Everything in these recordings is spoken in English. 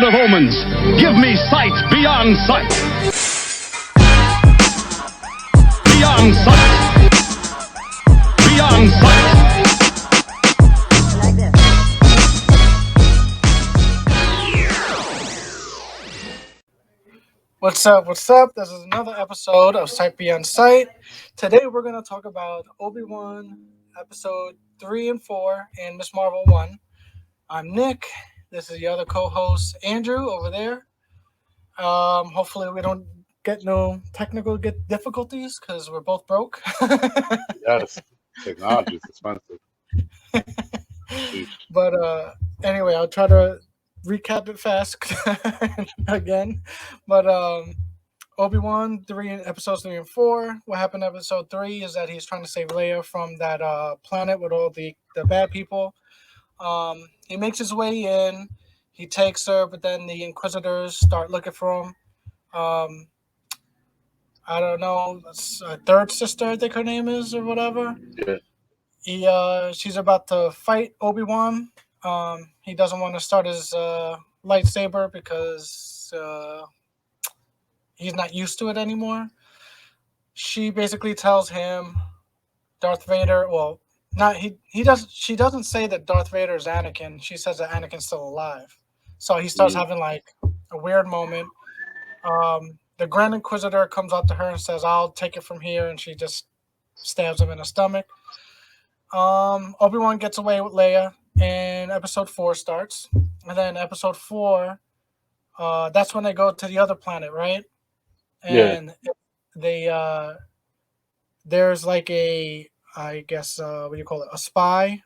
Lord of Omens, give me sight beyond sight. Beyond sight. Beyond sight. What's up? What's up? This is another episode of Sight Beyond Sight. Today we're going to talk about Obi Wan episode 3 and 4 and Miss Marvel 1. I'm Nick. This is the other co-host, Andrew, over there. Hopefully we don't get no technical difficulties because we're both broke. Yes, technology is expensive. But anyway, I'll try to recap it fast again. But Obi-Wan, episodes 3 and 4. What happened in episode 3 is that he's trying to save Leia from that planet with all the bad people. He makes his way in. He takes her, but then the Inquisitors start looking for him. I don't know, third sister, I think her name is, or whatever. Yeah. She's about to fight Obi-Wan. He doesn't want to start his lightsaber because he's not used to it anymore. She basically tells him Darth Vader, well, she doesn't say that Darth Vader is Anakin. She says that Anakin's still alive. So he starts having like a weird moment. The Grand Inquisitor comes up to her and says, I'll take it from here, and she just stabs him in the stomach. Obi-Wan gets away with Leia, and episode 4 starts. And then episode 4, that's when they go to the other planet, right? And they there's like a, I guess, what do you call it? A spy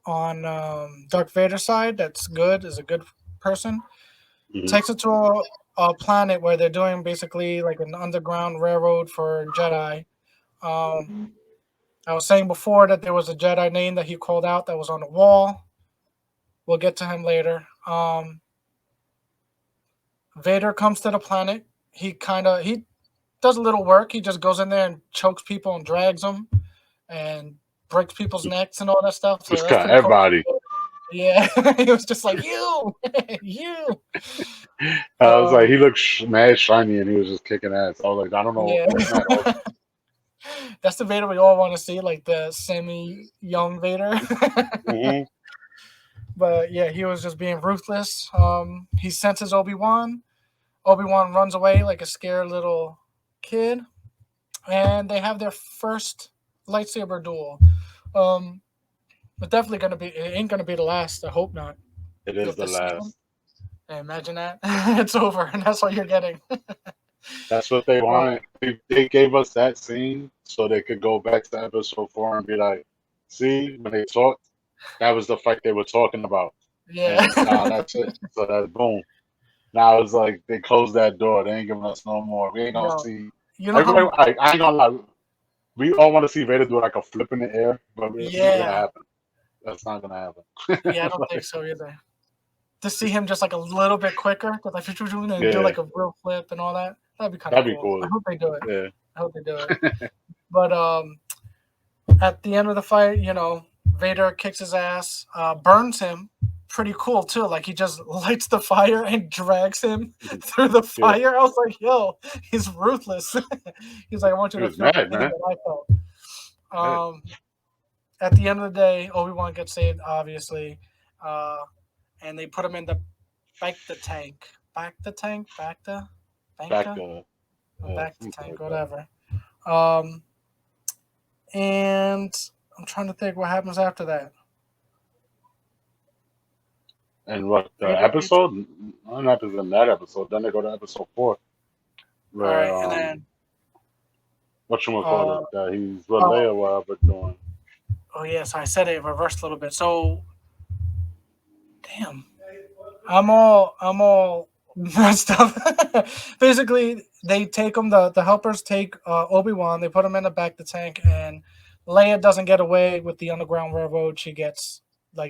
on Darth Vader's side that's good, is a good person. Takes it to a planet where they're doing basically like an underground railroad for Jedi. I was saying before that there was a Jedi name that he called out that was on the wall. We'll get to him later. Vader comes to the planet. He does a little work. He just goes in there and chokes people and drags them and breaks people's necks and all that stuff. So just cut everybody. Cool. Yeah, he was just like, you. I was like, he looked mad shiny and he was just kicking ass. I was like, I don't know. Yeah. That's the Vader we all want to see, like the semi-young Vader. But yeah, he was just being ruthless. He senses Obi-Wan. Obi-Wan runs away like a scared little kid. And they have their first lightsaber duel. But definitely it ain't gonna be the last. I hope not. It is the last. Imagine that. It's over, and that's what you're getting. That's what they wanted. They gave us that scene so they could go back to episode 4 and be like, see, when they talked, that was the fight they were talking about. Yeah. And now that's it. So that's boom. Now it's like they closed that door. They ain't giving us no more. We ain't gonna see. I ain't gonna lie. We all want to see Vader do like a flip in the air, but it's not gonna happen. That's not gonna happen. Yeah, I don't think so either. To see him just like a little bit quicker, like do like a real flip and all that. That'd be kind of cool. I hope they do it. Yeah. I hope they do it. But at the end of the fight, Vader kicks his ass, burns him. Pretty cool too. Like he just lights the fire and drags him through the fire. Yeah. I was like, yo, he's ruthless. He's like, I want you to feel the thing that I felt. At the end of the day, Obi-Wan gets saved, obviously. And they put him in the tank, whatever. And I'm trying to think what happens after that. And what episode? I'm not in that episode. Then they go to episode 4. Where, all right, and then whatchamacallit, that he's with Leia while we're doing. Oh yeah, so I said it reversed a little bit. So, damn, I'm all messed up. Basically, they take him. The helpers take Obi-Wan. They put him in the back of the tank, and Leia doesn't get away with the Underground Railroad. She gets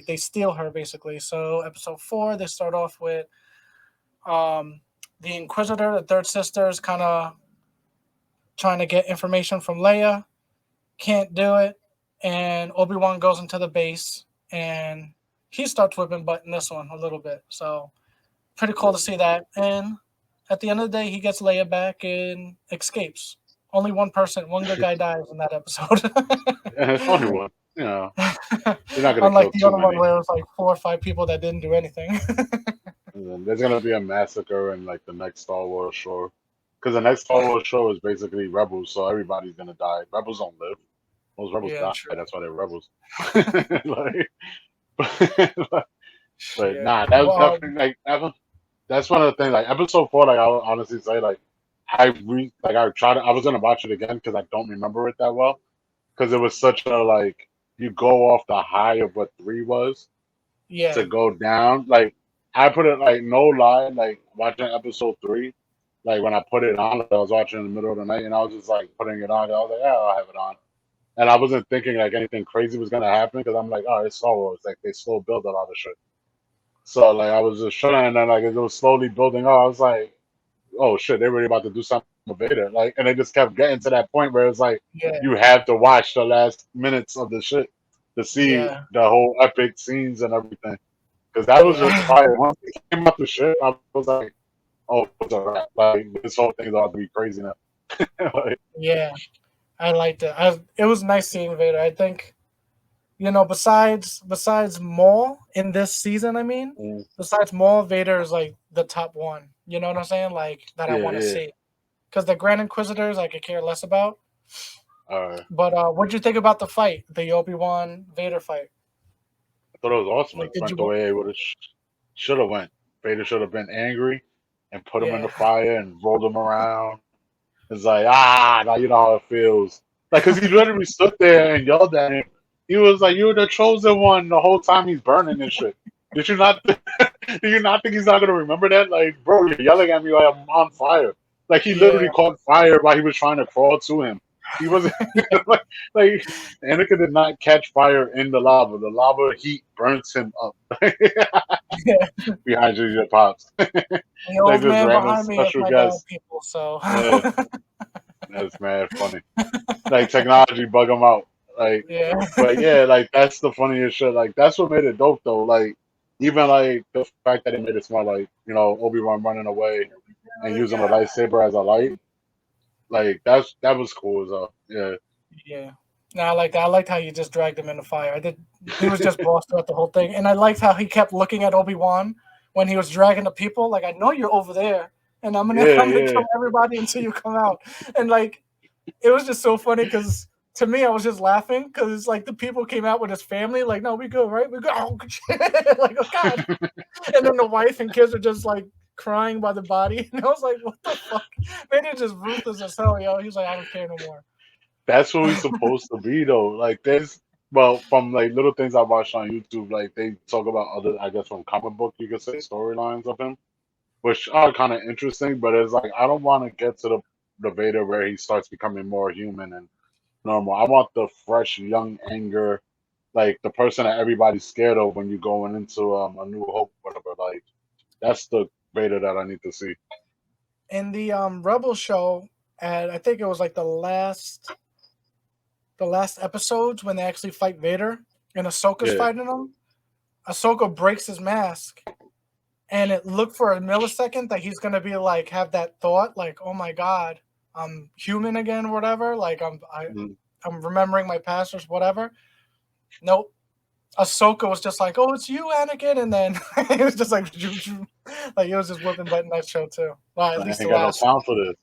they steal her basically. So episode 4, they start off with the Inquisitor, the third sister, is kind of trying to get information from Leia. Can't do it. And Obi-Wan goes into the base, and he starts whipping butt in this one a little bit. So Pretty cool to see that. And at the end of the day, he gets Leia back and escapes. Only one good guy dies in that episode. And it's only one. You know, you're not gonna Unlike kill the too other one many. where it was like 4 or 5 people that didn't do anything. And then there's gonna be a massacre in like the next Star Wars show, because the next Star Wars show is basically Rebels, so everybody's gonna die. Rebels don't live. Most rebels Yeah, die. true. That's why they're rebels. Like, but, Shit. nah, that was Well, definitely like that's one of the things. Like episode 4, like I'll honestly say, like I tried. I was gonna watch it again because I don't remember it that well because it was such a like you go off the high of what 3 was yeah, to go down. Like I put it like no lie, like watching episode 3. Like when I put it on, I was watching in the middle of the night and I was just like putting it on. I was like, yeah, I'll have it on. And I wasn't thinking like anything crazy was gonna happen because I'm like, oh, it's Star Wars. Like they slow build a lot of shit. So like I was just shutting, and then like as it was slowly building up, I was like, oh shit, they're really about to do something with Vader. Like, and they just kept getting to that point where it's like yeah, you have to watch the last minutes of the shit to see yeah, the whole epic scenes and everything. Because that was just yeah, fire. Once it came out the shit, I was like, oh, it's a wrap. Like this whole thing's about to be crazy now. Like, yeah. I liked it. It was nice seeing Vader. I think besides Maul in this season, I mean, mm, besides Maul, Vader is like the top one. You know what I'm saying? Like that I yeah, want to yeah. see. Because the Grand Inquisitors I could care less about. I But what'd you think about the fight, the Obi Wan Vader fight? thought it was awesome. Like, It did went you? the way it would have should have went. Vader should have been angry and put him in the Yeah, fire and rolled him around. It's like, ah, now you know how it feels. Like, because he literally stood there and yelled at him. He was like, you're the chosen one the whole time he's burning and shit. Did you not, do you not think he's not going to remember that? Like, bro, you're yelling at me like I'm on fire. Like, he yeah, literally caught fire while he was trying to crawl to him. He wasn't, like, Anakin did not catch fire in the lava. The lava heat burns him up. yeah. Behind you, your pops. The Like, old this man random behind me is special my dad, guest. people. So Yeah, that's mad funny. Like technology bug them out. Like, yeah, but yeah, like that's the funniest shit. Like that's what made it dope though. Like even like the fact that it made it smart. Like Obi Wan running away and using a lightsaber as a light. Like that was cool as well. Yeah, yeah. No, I like that. I liked how you just dragged him in the fire. I did. He was just bossed throughout the whole thing, and I liked how he kept looking at Obi Wan when he was dragging the people. Like, I know you're over there, and I'm gonna yeah, I'm gonna yeah. kill everybody until you come out. And like, it was just so funny because to me, I was just laughing because like the people came out with his family. Like, no, we good, right? We good. Oh, like, oh god. And then the wife and kids are just like crying by the body, and I was like, what the fuck? Man, he's just ruthless as hell, yo. He's like, I don't care no more. That's what we're supposed to be though. Like there's well, from like little things I watched on YouTube, like they talk about other, I guess, from comic book, you could say storylines of him, which are kind of interesting. But it's like I don't want to get to the Vader where he starts becoming more human and normal. I want the fresh, young anger, like the person that everybody's scared of when you're going into a New Hope, whatever. Like that's the Vader that I need to see. In the Rebel show, and I think it was like the last episodes when they actually fight Vader and Ahsoka's Yeah. fighting him. Ahsoka breaks his mask, and it looked for a millisecond that he's gonna be like have that thought like, oh my god, I'm human again, or whatever. Like Mhm. I'm remembering my past or whatever. Nope. Ahsoka was just like, "Oh, it's you, Anakin," and then it was just like, like it was just whipping butt in that show too. Well, at I least ain't the got no last. time for this.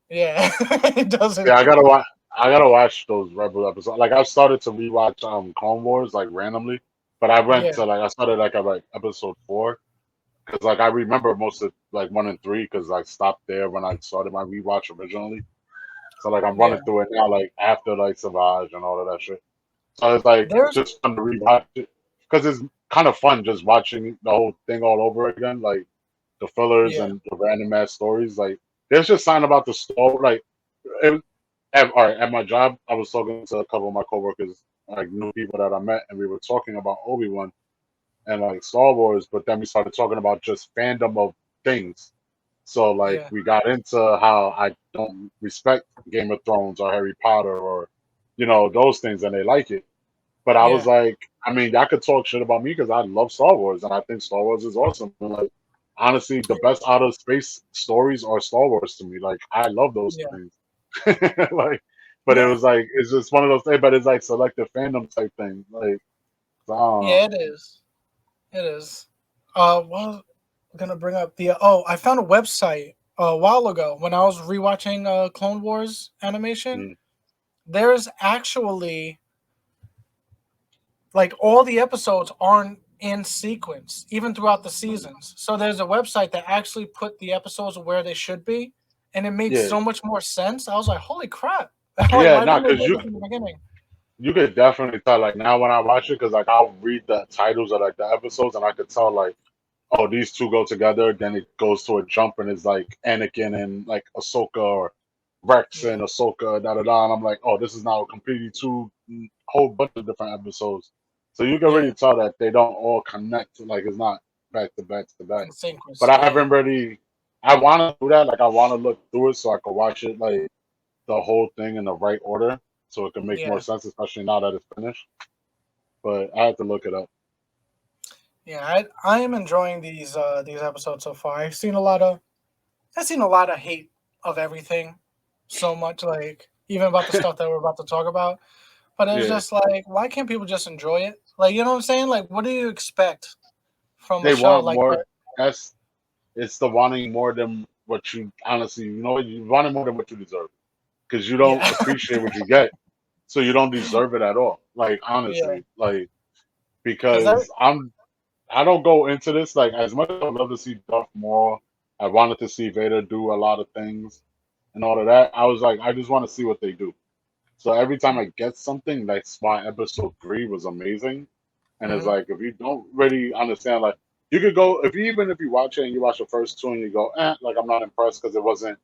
Yeah, it doesn't. Yeah, I gotta watch. I gotta watch those Rebel episodes. Like I've started to rewatch Clone Wars like randomly, but I went Yeah, to like I started like at like episode 4 because like I remember most of like 1 and 3 because I stopped there when I started my rewatch originally. So like I'm yeah. running through it now like after like Savage and all of that shit. So it's like There's just fun to rewatch it because it's kind of fun just watching the whole thing all over again, like the fillers yeah, and the random ass stories. Like there's just something about the story. Like it, all right, at my job, I was talking to a couple of my coworkers, like new people that I met, and we were talking about Obi Wan and like Star Wars. But then we started talking about just fandom of things. So like yeah, we got into how I don't respect Game of Thrones or Harry Potter or those things, and they like it. But I was yeah, like, I mean, y'all could talk shit about me because I love Star Wars and I think Star Wars is awesome. And like, honestly, the best out of space stories are Star Wars to me. Like I love those Yeah. things. Like, but it Yeah. was like it's just one of those things. But it's like selective fandom type thing. Like I don't know. Yeah, it is. It is. Well, I'm gonna bring up the. I found a website a while ago when I was rewatching Clone Wars animation. Mm, There's actually like all the episodes aren't in sequence, even throughout the seasons. So there's a website that actually put the episodes where they should be, and it made yeah, so much more sense. I was like, holy crap! Like, yeah, why no, didn't they because do this in the beginning? you could definitely tell. Like now when I watch it, because like I'll read the titles of like the episodes, and I could tell like, oh, these two go together. Then it goes to a jump, and it's like Anakin and like Ahsoka or Rex Yeah, and Ahsoka, da da da. And I'm like, oh, this is now completely two whole bunch of different episodes. So you can yeah, really tell that they don't all connect. Like it's not back to back to back. in But sequence. I Yeah, haven't really. I want to do that. Like I want to look through it so I can watch it like the whole thing in the right order, so it can make more yeah, sense, especially now that it's finished. But I had to look it up. yeah. I am enjoying these episodes so far. I've seen a lot of hate of everything, so much like even about the stuff that we're about to talk about. But it's Yeah, just like, why can't people just enjoy it? Like, you know what I'm saying? Like, what do you expect from a they show want like more. that? That's it's the wanting more than what you honestly, you wanting more than what you deserve because you don't Yeah, appreciate what you get, so you don't deserve it at all. Like yeah. honestly, like Because that, because I don't go into this like as much as I love to see Darth Maul. I wanted to see Vader do a lot of things and all of that. I was like, I just want to see what they do. So every time I get something, that's why episode three was amazing. And it's mhm, like if you don't really understand, like you could go if you even if you watch it and you watch the first two and you go, like I'm not impressed because it wasn't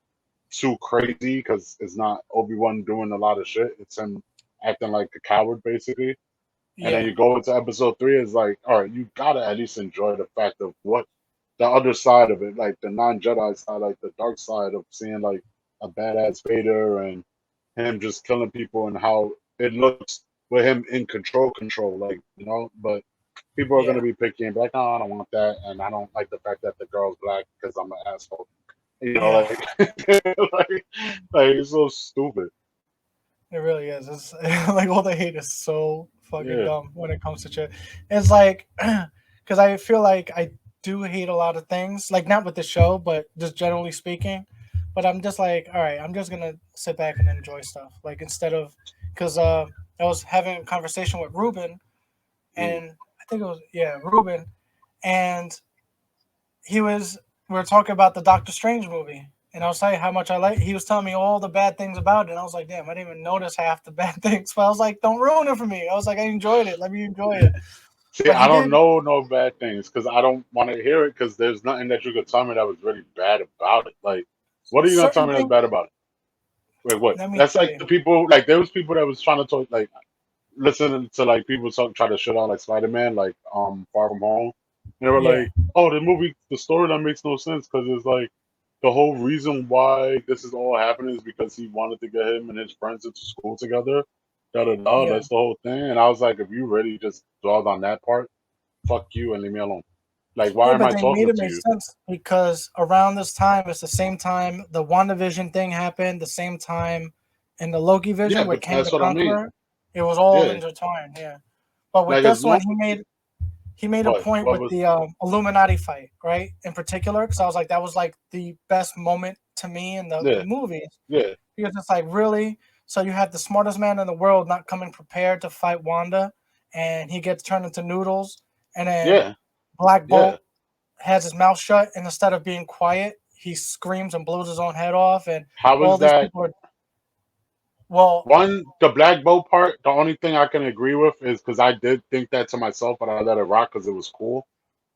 too crazy because it's not Obi Wan doing a lot of shit. It's him acting like a coward basically. And then yeah, you go into episode three, it's like, all right, you gotta at least enjoy the fact of what the other side of it, like the non Jedi side, like the dark side of seeing like a badass Vader and him just killing people and how it looks with him in control, like But people are yeah, gonna be picky and be like, no, I don't want that, and I don't like the fact that the girl's black because I'm an asshole. yeah. Like, like it's so stupid. It really is. It's like all the hate is so fucking Yeah, dumb when it comes to shit. It's like, because I feel like I do hate a lot of things, like not with the show, but just generally speaking. But I'm just like, all right, I'm just gonna sit back and enjoy stuff. Like instead of, because I was having a conversation with Ruben, mm, and I think it was Ruben, and he was we were talking about the Doctor Strange movie, and I was saying how much I like. He was telling me all the bad things about it, and I was like, damn, I didn't even notice half the bad things. But I was like, don't ruin it for me. I was like, I enjoyed it. Let me enjoy it. See, But I he don't did know no bad things because I don't want to hear it because there's nothing that you could tell me that was really bad about it. Like, what are you gonna tell certain me that's things. bad about it? Wait, what? Let me That's tell like you. the people, like there was people that was trying to talk, like listening to like people talk, try to shit on like Spider Man, like Far From Home. And they were Yeah, like, oh, the story that makes no sense because it's like the whole reason why this is all happening is because he wanted to get him and his friends into school together. Da da da. yeah, That's the whole thing. And I was like, if you really just dwelled on that part, fuck you and leave me alone. Like, why yeah. am But I they made talking it to make you? sense because around this time, it's the same time the WandaVision thing happened, the same time in the Loki Yeah, Vision with but Kang that's the what I mean. Conqueror. It was all Yeah, intertwined. Yeah. But with like as this one, long he made a what point what with was the Illuminati fight, right? In particular, because I was like, that was like the best moment to me in the yeah movie. yeah Because it's like, really? So you had the smartest man in the world not coming prepared to fight Wanda, and he gets turned into noodles, and then yeah Black yeah. Bolt has his mouth shut, and instead of being quiet, he screams and blows his own head off, and How all is these that? people are, well, The black bow part. The only thing I can agree with is because I did think that to myself, but I let it rock because it was cool.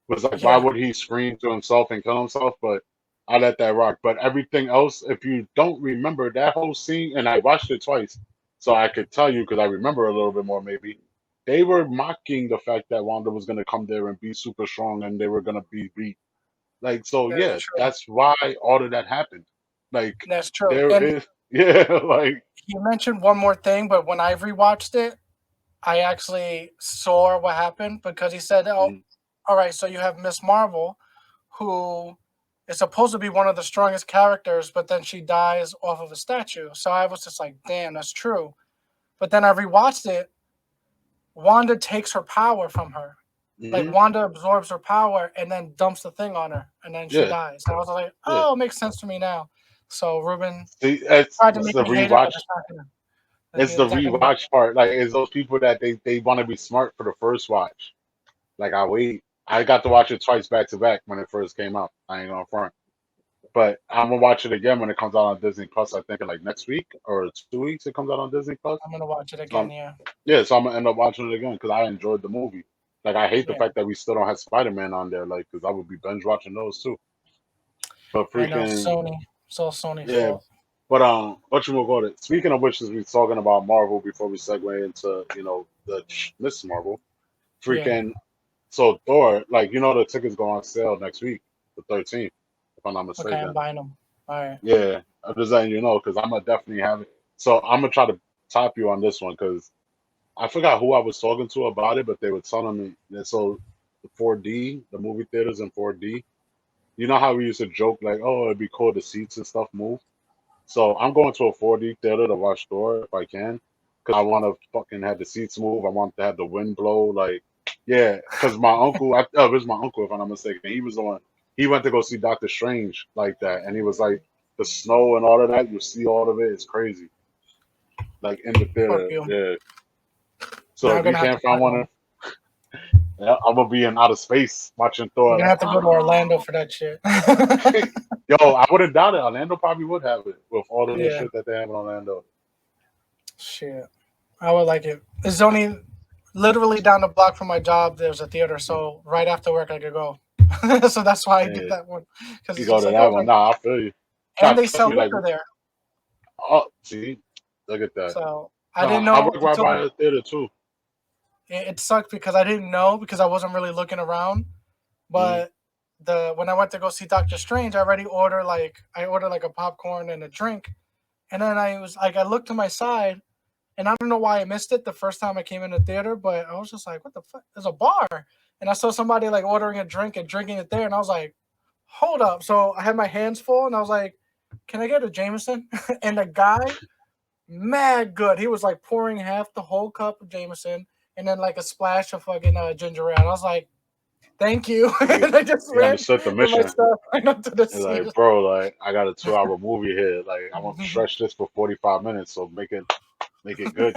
Was like, why yeah, would he scream to himself and kill himself? But I let that rock. But everything else, if you don't remember that whole scene, and I watched it twice, so I could tell you because I remember a little bit more maybe. They were mocking the fact that Wanda was gonna come there and be super strong, and they were gonna be beat. Like, so very yeah, true. that's why all of that happened. Like, That's true. there And is, yeah, like, he mentioned one more thing, but when I rewatched it, I actually saw what happened because he said, "Oh, mm, all right. So you have Miss Marvel, who is supposed to be one of the strongest characters, but then she dies off of a statue. So I was just like, damn, that's true. But then I rewatched it. Wanda takes her power from her. Like Wanda absorbs her power and then dumps the thing on her, and then she dies. And I was like, oh, it makes sense to me now. So Ruben tried to make the me hate it, but rewatch. it's not gonna. It's the rewatch part. Like, it's those people that they want to be smart for the first watch. Like, I got to watch it twice back to back when it first came out. I ain't gonna front. But I'm gonna watch it again when it comes out on Disney Plus. I think like next week or 2 weeks it comes out on Disney Plus. I'm gonna watch it again. Yeah. Yeah, so I'm gonna end up watching it again because I enjoyed the movie. Like, I hate the Yeah. fact that we still don't have Spider-Man on there. Like, because I would be binge watching those too. But I know freaking Sony. It's all Sony's yeah. fault. But what you will go to? Speaking of which, is we talking about Marvel before we segue into the Miss Marvel. Freaking so Thor, like, the tickets go on sale next week, the 13th, if I'm not Okay, mistaken. I'm buying them. All right. Yeah, I'm just letting you know because I'm gonna definitely have it. So I'm gonna try to top you on this one because I forgot who I was talking to about it, but they were telling me that so the 4D, the movie theaters in 4D. You know how we used to joke like, oh, it'd be cool the seats and stuff move. So I'm going to a 4D theater to watch Thor if I can, because I want to fucking have the seats move. I want to have the wind blow, like, yeah. Because my uncle, it was my uncle if I'm not mistaken. He was the one. He went to go see Doctor Strange like that, and he was like, the snow and all of that. You see all of it. It's crazy. Like in the Fuck theater, you. yeah. Now So I'm if you gonna have can't to find find one, one. yeah, I'm gonna be in outer space watching Thor. You're gonna Like, have to go to Orlando for that shit. yo, I wouldn't doubt it. Orlando probably would have it with all of the Yeah. shit that they have in Orlando. Shit. I would like it. It's only literally down the block from my job. There's a theater, so right after work I could go. So that's why I get Yeah. that one because You it's go just to like, that oh, one. Nah, I feel you. Nah, and they trust sell me, like, liquor there. oh, see, look at that. So I No, didn't I know work right until by the theater too. it sucked because I didn't know because I wasn't really looking around. But when I went to go see Doctor Strange, I already ordered like a popcorn and a drink, and then I was like, I looked to my side, and I don't know why I missed it the first time I came in the theater, but I was just like, what the fuck? There's a bar, and I saw somebody like ordering a drink and drinking it there, and I was like, hold up. So I had my hands full, and I was like, can I get a Jameson? And the guy, mad good. He was like pouring half the whole cup of Jameson and then like a splash of fucking ginger ale. And I was like, thank you. And I just You ran understood the with my mission. stuff right up to the It's seat. like, bro, like, I got a 2-hour movie here. Like, I'm gonna stretch this for 45 minutes, so make it good.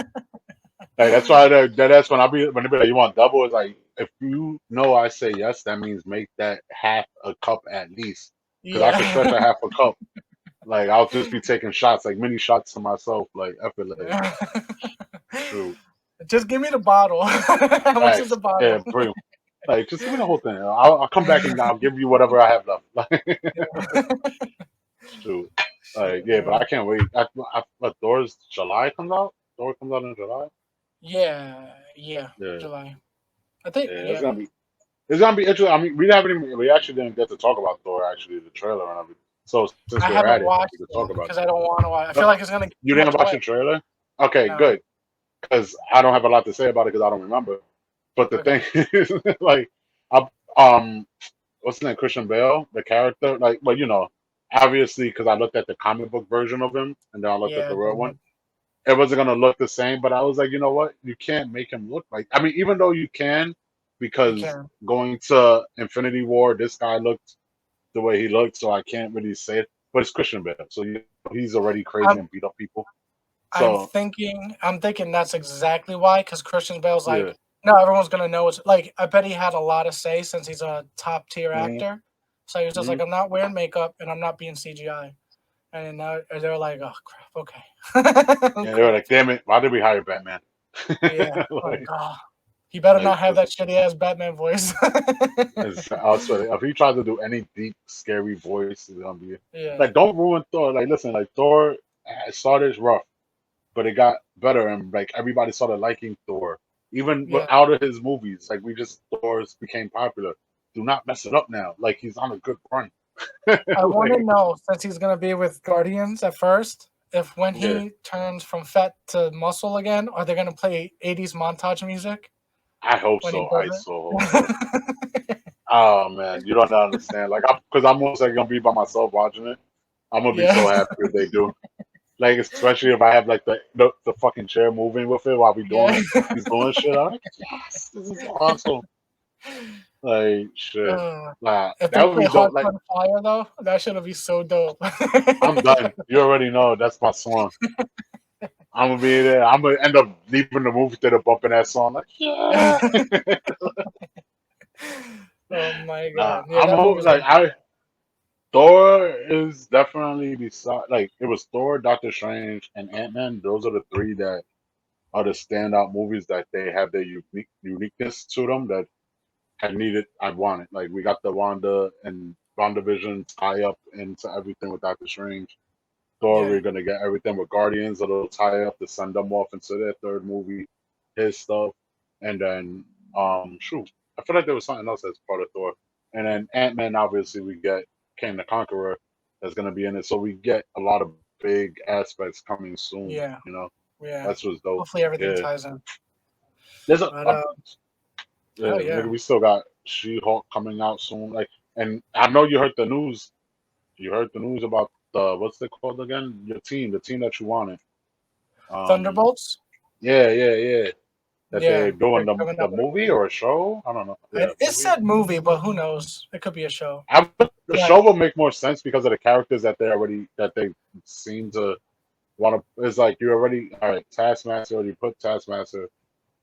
Like, that's why that's when they be like, you want double? It's like, if you know I say yes, that means make that half a cup at least, because I could stretch Yeah. a half a cup. Like, I'll just be taking shots, like mini shots to myself, like effortlessly. True. Just give me the bottle. How much is the Facts. bottle? Yeah, pretty. Like, just give me the whole thing. I'll come back and I'll give you whatever I have left. Like, true. Like, Shit, yeah, but man. I can't wait. What, Thor's July comes out? Thor comes out in July? Yeah, Yeah. July. I think, Yeah, yeah. it's gonna be interesting. I mean, we actually didn't get to talk about Thor, actually, the trailer and everything. So since I we're at haven't it, watched we could talk it about because it. I don't want to watch. I No, feel like it's gonna give you too didn't much watch away. the trailer? Okay, No. good. Because I don't have a lot to say about it because I don't remember. But the Okay. thing is, like, I, what's his name? Christian Bale, the character. Like, well, obviously, because I looked at the comic book version of him and then I looked at Yeah, the real one. It wasn't gonna look the same, but I was like, you know what? You can't make him look like. I mean, even though you can, you because can. going to Infinity War, this guy looked the way he looked, so I can't really say it. But it's Christian Bale, so he's already crazy I'm and beat up people. I'm So thinking I'm thinking that's exactly why, because Christian Bale's yeah, like, no, everyone's gonna know it's like I bet he had a lot of say since he's a top tier hmm actor. So he was just hmm like, I'm not wearing makeup and I'm not being CGI. And now they're like, oh crap, okay. yeah, they were Okay. like, damn it, why did we hire Batman? Yeah. Like, like, oh, he better like not have that shitty ass Batman voice. I swear, if he tries to do any deep, scary voice, it's gonna be Yeah. like, don't ruin Thor. Like, listen, like Thor started rough, but it got better, and like everybody started liking Thor, even Yeah. out of his movies. Like, Thor's became popular. Do not mess it up now. Like, he's on a good run. I want to Like, know, since he's gonna be with Guardians at first, if when yeah, he turns from fat to muscle again, are they gonna play 80s montage music I hope when he so. does I so hope so. it? Oh man, you don't understand. Like, because I'm most likely gonna be by myself watching it. I'm gonna be Yeah. so happy if they do. Like, especially if I have like the fucking chair moving with it while we doing Yeah. it. He's doing shit. I'm like, yes, this is awesome. Like shit. Uh, Nah, if they that would play be dope. Hearts Like, on Fire though, that should be so dope. I'm done. You already know that's my song. I'm gonna be there. I'm gonna end up leaving the movie theater bumping that song. Like, yeah. Oh my Nah, god. Yeah, that movie's like gonna Thor is definitely beside, like, it was Thor, Doctor Strange, and Ant-Man. Those are the three that are the standout movies that they have their uniqueness to them that I wanted. Like, we got the WandaVision tie up into everything with Doctor Strange. Thor, yeah. we're gonna get everything with Guardians, a little tie up to send them off into their third movie, his stuff, and then shoot, I feel like there was something else that's part of Thor, and then Ant-Man. Obviously, we get King the Conqueror that's gonna be in it, so we get a lot of big aspects coming soon. Yeah. Yeah. That's what's dope. Hopefully everything Yeah, ties in. there's But yeah, hell nigga, yeah. we still got She-Hulk coming out soon. Like, and I know you heard the news. You heard the news about the what's it called again? Your team, the team that you wanted. Um, Thunderbolts? yeah. That they're Yeah. doing They're coming the out with a movie movie. or a show. I don't know. Yeah, It movie. said movie, but who knows? It could be a show. The But show will make more sense because of the characters that they seem to want to. It's like you already all right. Taskmaster. You put Taskmaster.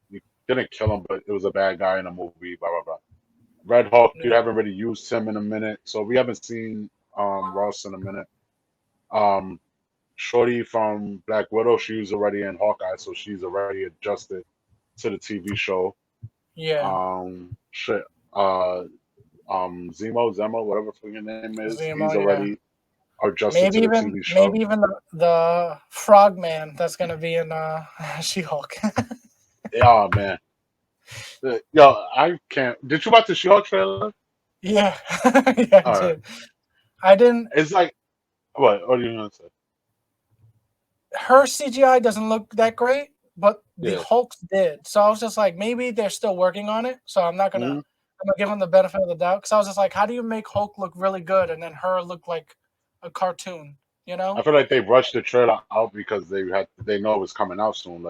You didn't kill him, but it was a bad guy in a movie. Blah blah blah. Red Hulk. You yeah. haven't really used him in a minute, so we haven't seen Ross in a minute. Um, Shorty from Black Widow. She was already in Hawkeye, so she's already adjusted to the TV show. Yeah. Shit. Zemo, whatever fucking name is, he's Zemo, yeah. already adjusted to the TV show. Maybe even the Frogman that's gonna be in She-Hulk. Yeah, man. Yo, I can't. Did you watch the She-Hulk trailer? Yeah. Yeah, I All right. did. I didn't It's like, what? What are you gonna say? her CGI doesn't look that great, but the Yeah. Hulk's did. So I was just like, maybe they're still working on it. So hmm I'm gonna give them the benefit of the doubt. Because I was just like, how do you make Hulk look really good and then her look like a cartoon? You I know? feel like they rushed the trailer out because they know it was coming out soon.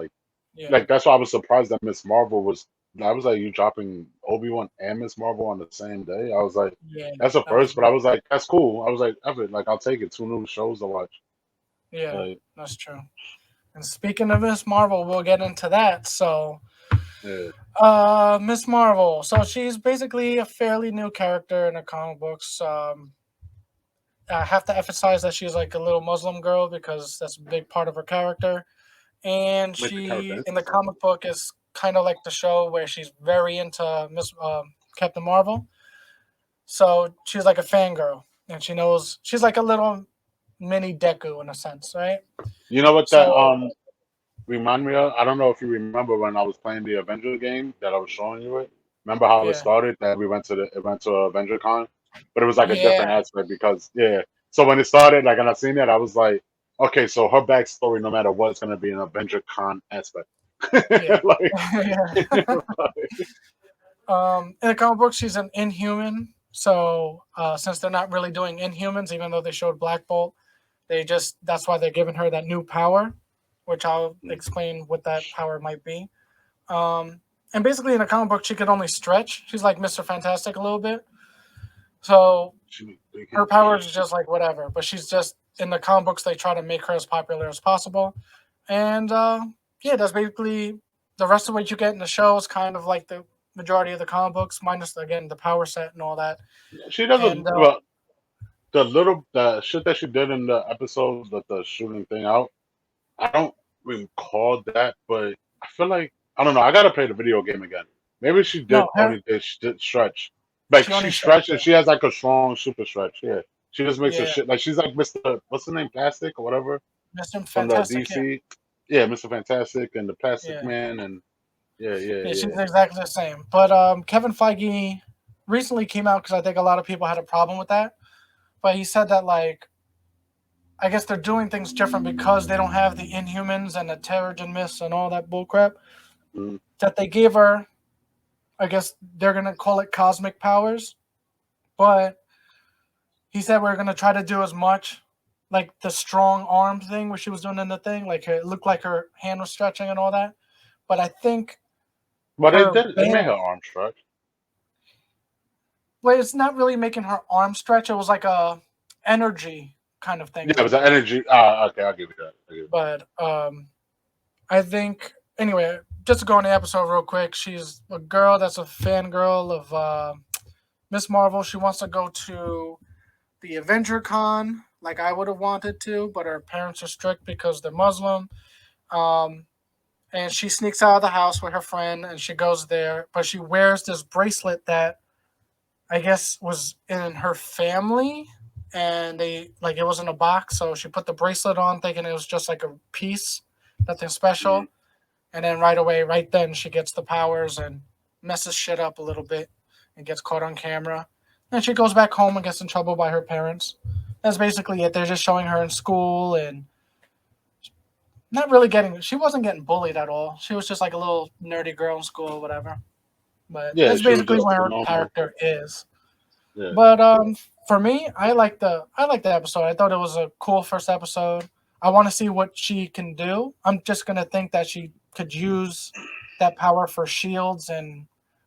Yeah. That's why I was surprised that Miss Marvel was. I was like, you dropping Obi Wan and Miss Marvel on the same day? I was like, Yeah. that's a That was first, but I was like, that's cool. I was like, F it, like I'll take it. Two new shows to watch. yeah, Like, that's true. And speaking of Miss Marvel, we'll get into that. So yeah, Miss Marvel. So she's basically a fairly new character in the comic books. I have to emphasize that she's like a little Muslim girl because that's a big part of her character. And make the character she, in the interesting. comic book, is kind of like the show where she's very into Miss Captain Marvel. So she's like a fangirl, and she knows she's like a little mini Deku in a sense, right? You know what that So remind me of? I don't know if you remember when I was playing the Avenger game that I was showing you it. Remember how it yeah, started that we went to the it went to Avenger Con, but it was like a different yeah, aspect because yeah. So when it started, like, and I seen that, I was like, okay, so her backstory, no matter what, it's gonna be an Avenger Con aspect. yeah, like, yeah. In the comic book, she's an Inhuman. So since they're not really doing Inhumans, even though they showed Black Bolt, that's why they're giving her that new power, which I'll explain what that power might be. And basically, in the comic book, she could only stretch. She's like Mr. Fantastic a little bit. So she was big her hit. powers is just like whatever. But she's just in the comic books, they try to make her as popular as possible. And yeah, that's basically the rest of what you get in the show is kind of like the majority of the comic books, minus again the power set and all that. She does a And well. The shit that she did in the episode, the shooting thing out. I don't recall that, but I feel like I don't know. I gotta play the video game again. Maybe she did no, her only did she did stretch. Like she only she stretched. stretches. She has like a strong super stretch. Yeah, she just makes her Yeah, shit. Like she's like Mr. What's the name? Plastic or whatever Mr. from the Fantastic. Yeah, DC. Yeah, Mr. Fantastic and the Plastic yeah, Man and yeah, yeah, yeah. yeah. She's exactly the same. But Kevin Feige recently came out because I think a lot of people had a problem with that. But he said that like I guess they're doing things different because they don't have the Inhumans and the Terrigen Mists and all that bullcrap. Mm, That they gave her, I guess they're gonna call it cosmic powers. but he said we're gonna try to do as much, like the strong arm thing where she was doing in the thing, like it looked like her hand was stretching and all that. But I think But it her did. It made band, her arm stretch. well, it's not really making her arm stretch. It was like a energy kind of thing Yeah, it going was an on. energy. Okay, I'll give you that. I'll give you But I think anyway, just to go on the episode real quick, she's a girl that's a fangirl of Miss Marvel. She wants to go to the Avenger Con like I would have wanted to, but her parents are strict because they're Muslim. Um, and she sneaks out of the house with her friend and she goes there, but she wears this bracelet that I guess was in her family and they like it was in a box, so she put the bracelet on thinking it was just like a piece, nothing that. special. And then right away, right then, she gets the powers and messes shit up a little bit and gets caught on camera. And she goes back home and gets in trouble by her parents. That's basically it. They're just showing her in school and not really getting. She wasn't getting bullied at all. She was just like a little nerdy girl in school or whatever. But Yeah, that's she was basically just what a her normal. character is. Yeah. But for me, I like the episode. I thought it was a cool first episode. I want to see what she can do. I'm just gonna think that she could use that power for shields and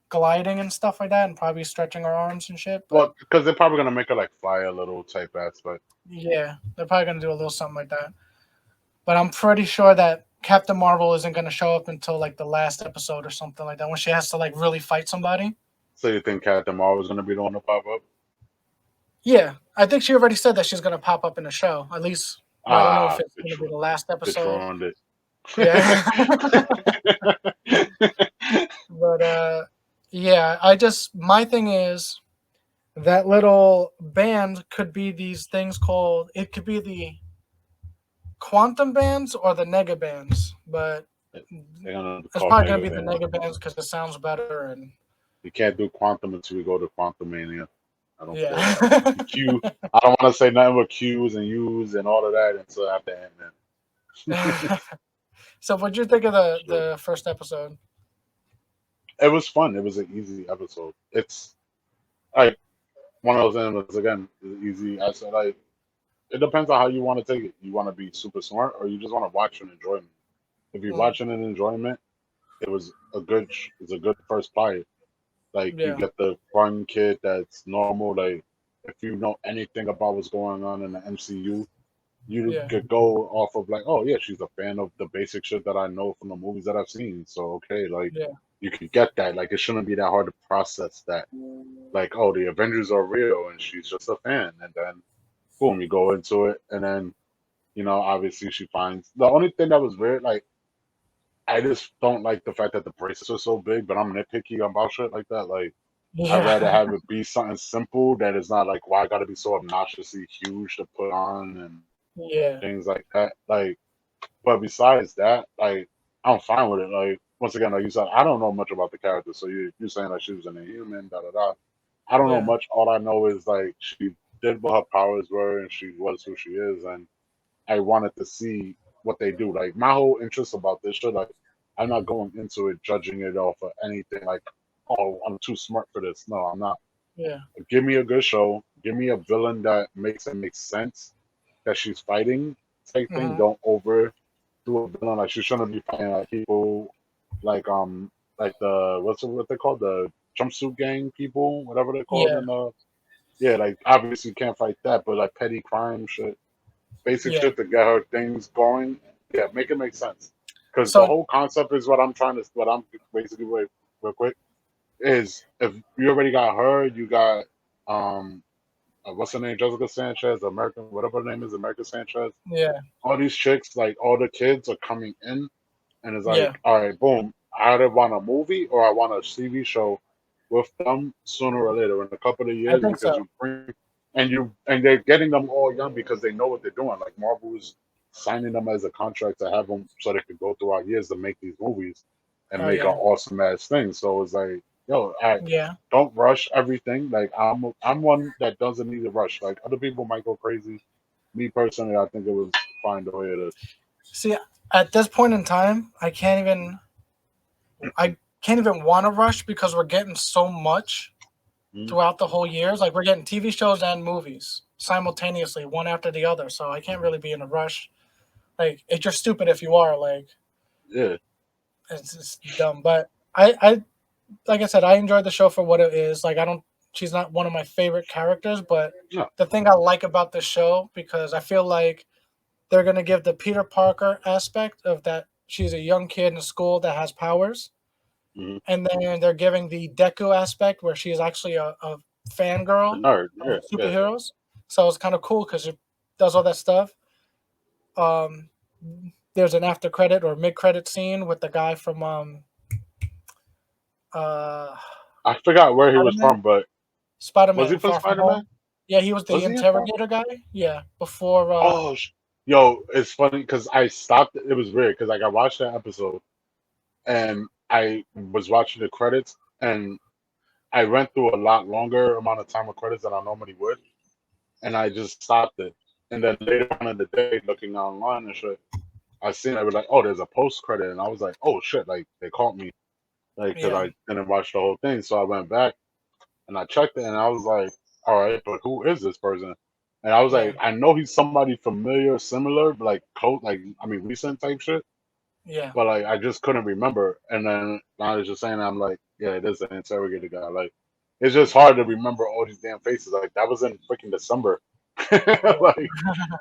gliding and stuff like that, and probably stretching her arms and shit. But Well, because they're probably gonna make her like fly a little type aspect. yeah, they're probably gonna do a little something like that. But I'm pretty sure that Captain Marvel isn't gonna show up until like the last episode or something like that, when she has to like really fight somebody. So you think Captain Marvel is gonna be the one to pop up? Yeah, I think she already said that she's gonna pop up in the show. At least, well, I don't know if it's gonna be the last Bitch episode. ruined it. Yeah, but yeah, I just my thing is that little band could be these things called. It could be the quantum bands or the nega bands, but They're gonna it's call probably gonna be Mega the Man. nega bands because it sounds better and You can't do quantum until we go to Quantum Mania. I don't care. yeah. Q. I don't want to say nothing but Q's and U's and all of that until after Ant-Man. So, what'd you think of the Sure. the first episode? It was fun. It was an easy episode. It's like one of those animals again. Easy. I said like it depends on how you want to take it. You want to be super smart, or you just want to watch and enjoy it. If you're Mm, watching an enjoyment, it was a good. It's a good first pilot. Like you yeah, get the fun kid that's normal. Like if you know anything about what's going on in the MCU, you yeah, could go off of like, oh yeah, she's a fan of the basic shit that I know from the movies that I've seen. So okay, like yeah, you could get that. Like it shouldn't be that hard to process that. Like, oh, the Avengers are real and she's just a fan. And then boom, you go into it and then, obviously she finds the only thing that was weird, like I just don't like the fact that the bracelets are so big, but I'm nitpicky about shit like that. Like I'd rather yeah, have it be something simple that is not like why I gotta be so obnoxiously huge to put on and yeah, things like that. Like but besides that, like I'm fine with it. Like once again, like you said, I don't know much about the character. So you're saying that she was an inhuman, da da da. I don't know yeah, much. All I know is like she did what her powers were and she was who she is and I wanted to see what they do. Like my whole interest about this show, like I'm not going into it judging it off of anything like, oh, I'm too smart for this. No, I'm not. yeah. Give me a good show. Give me a villain that makes it make sense that she's fighting type thing. Hmm. Don't over do a villain like she shouldn't be fighting like people like like the what they called the jumpsuit gang people, whatever they're called Yeah, in the yeah, like obviously you can't fight that, but like petty crime shit, basic yeah. shit to get her things going. Yeah, make it make sense. Because the So whole concept is what I'm basically real quick is if you already got her, you got um what's her name, Jessica Sanchez, American, whatever her name is, America Sanchez. yeah, All these chicks, like all the kids are coming in, and it's yeah. like, all right, boom. I either want a movie or I want a TV show with them sooner or later in a couple of I years think because so. you bring and they're getting them all young because they know what they're doing. Like Marvel's signing them as a contract to have them so they can go throughout years to make these movies and Oh make an yeah, awesome ass thing. So it's like, yo, I yeah. don't rush everything. Like I'm one that doesn't need to rush. Like other people might go crazy. Me personally, I think it was fine the way it is. See, at this point in time, I can't even want to rush because we're getting so much. Mm. throughout the whole years. Like we're getting TV shows and movies simultaneously, one after the other. So I can't really be in a rush. Like it's just stupid if you are. Like Yeah. it's just dumb. But I like I said, I enjoyed the show for what it is. Like I don't. She's not one of my favorite characters, but No. the thing I like about this show because I feel like they're gonna give the Peter Parker aspect of that she's a young kid in school that has powers, Mm-hmm. and then they're giving the Deku aspect where she is actually a A fangirl nerd. of Yeah. Yeah. superheroes. So it's kind of cool because it does all that stuff. Um, there's an after credit or mid credit scene with the guy from uh I forgot where he Spider was Man. from, but Spider was he Man from Far From Spider Man? Home. Yeah, he was the Was he in Spider? interrogator guy. Yeah, before. Oh, yo, it's funny because I stopped. It was weird because like I watched that episode and I was watching the credits and I went through a lot longer amount of time with credits than I normally would, and I just stopped it. And then later on in the day, looking online and shit, I seen I was like, oh, there's a post credit, and I was like, oh shit, like they caught me, like because Yeah, I didn't watch the whole thing, so I went back and I checked it, and I was like, all right, but who is this person? And I was yeah, like, I know he's somebody familiar, similar, but like close, like I mean, recent type shit, yeah, but like I just couldn't remember. And then I was just saying, I'm like, yeah, it is an interrogator guy. Like, it's just hard to remember all these damn faces. Like that was in freaking December. yeah. Like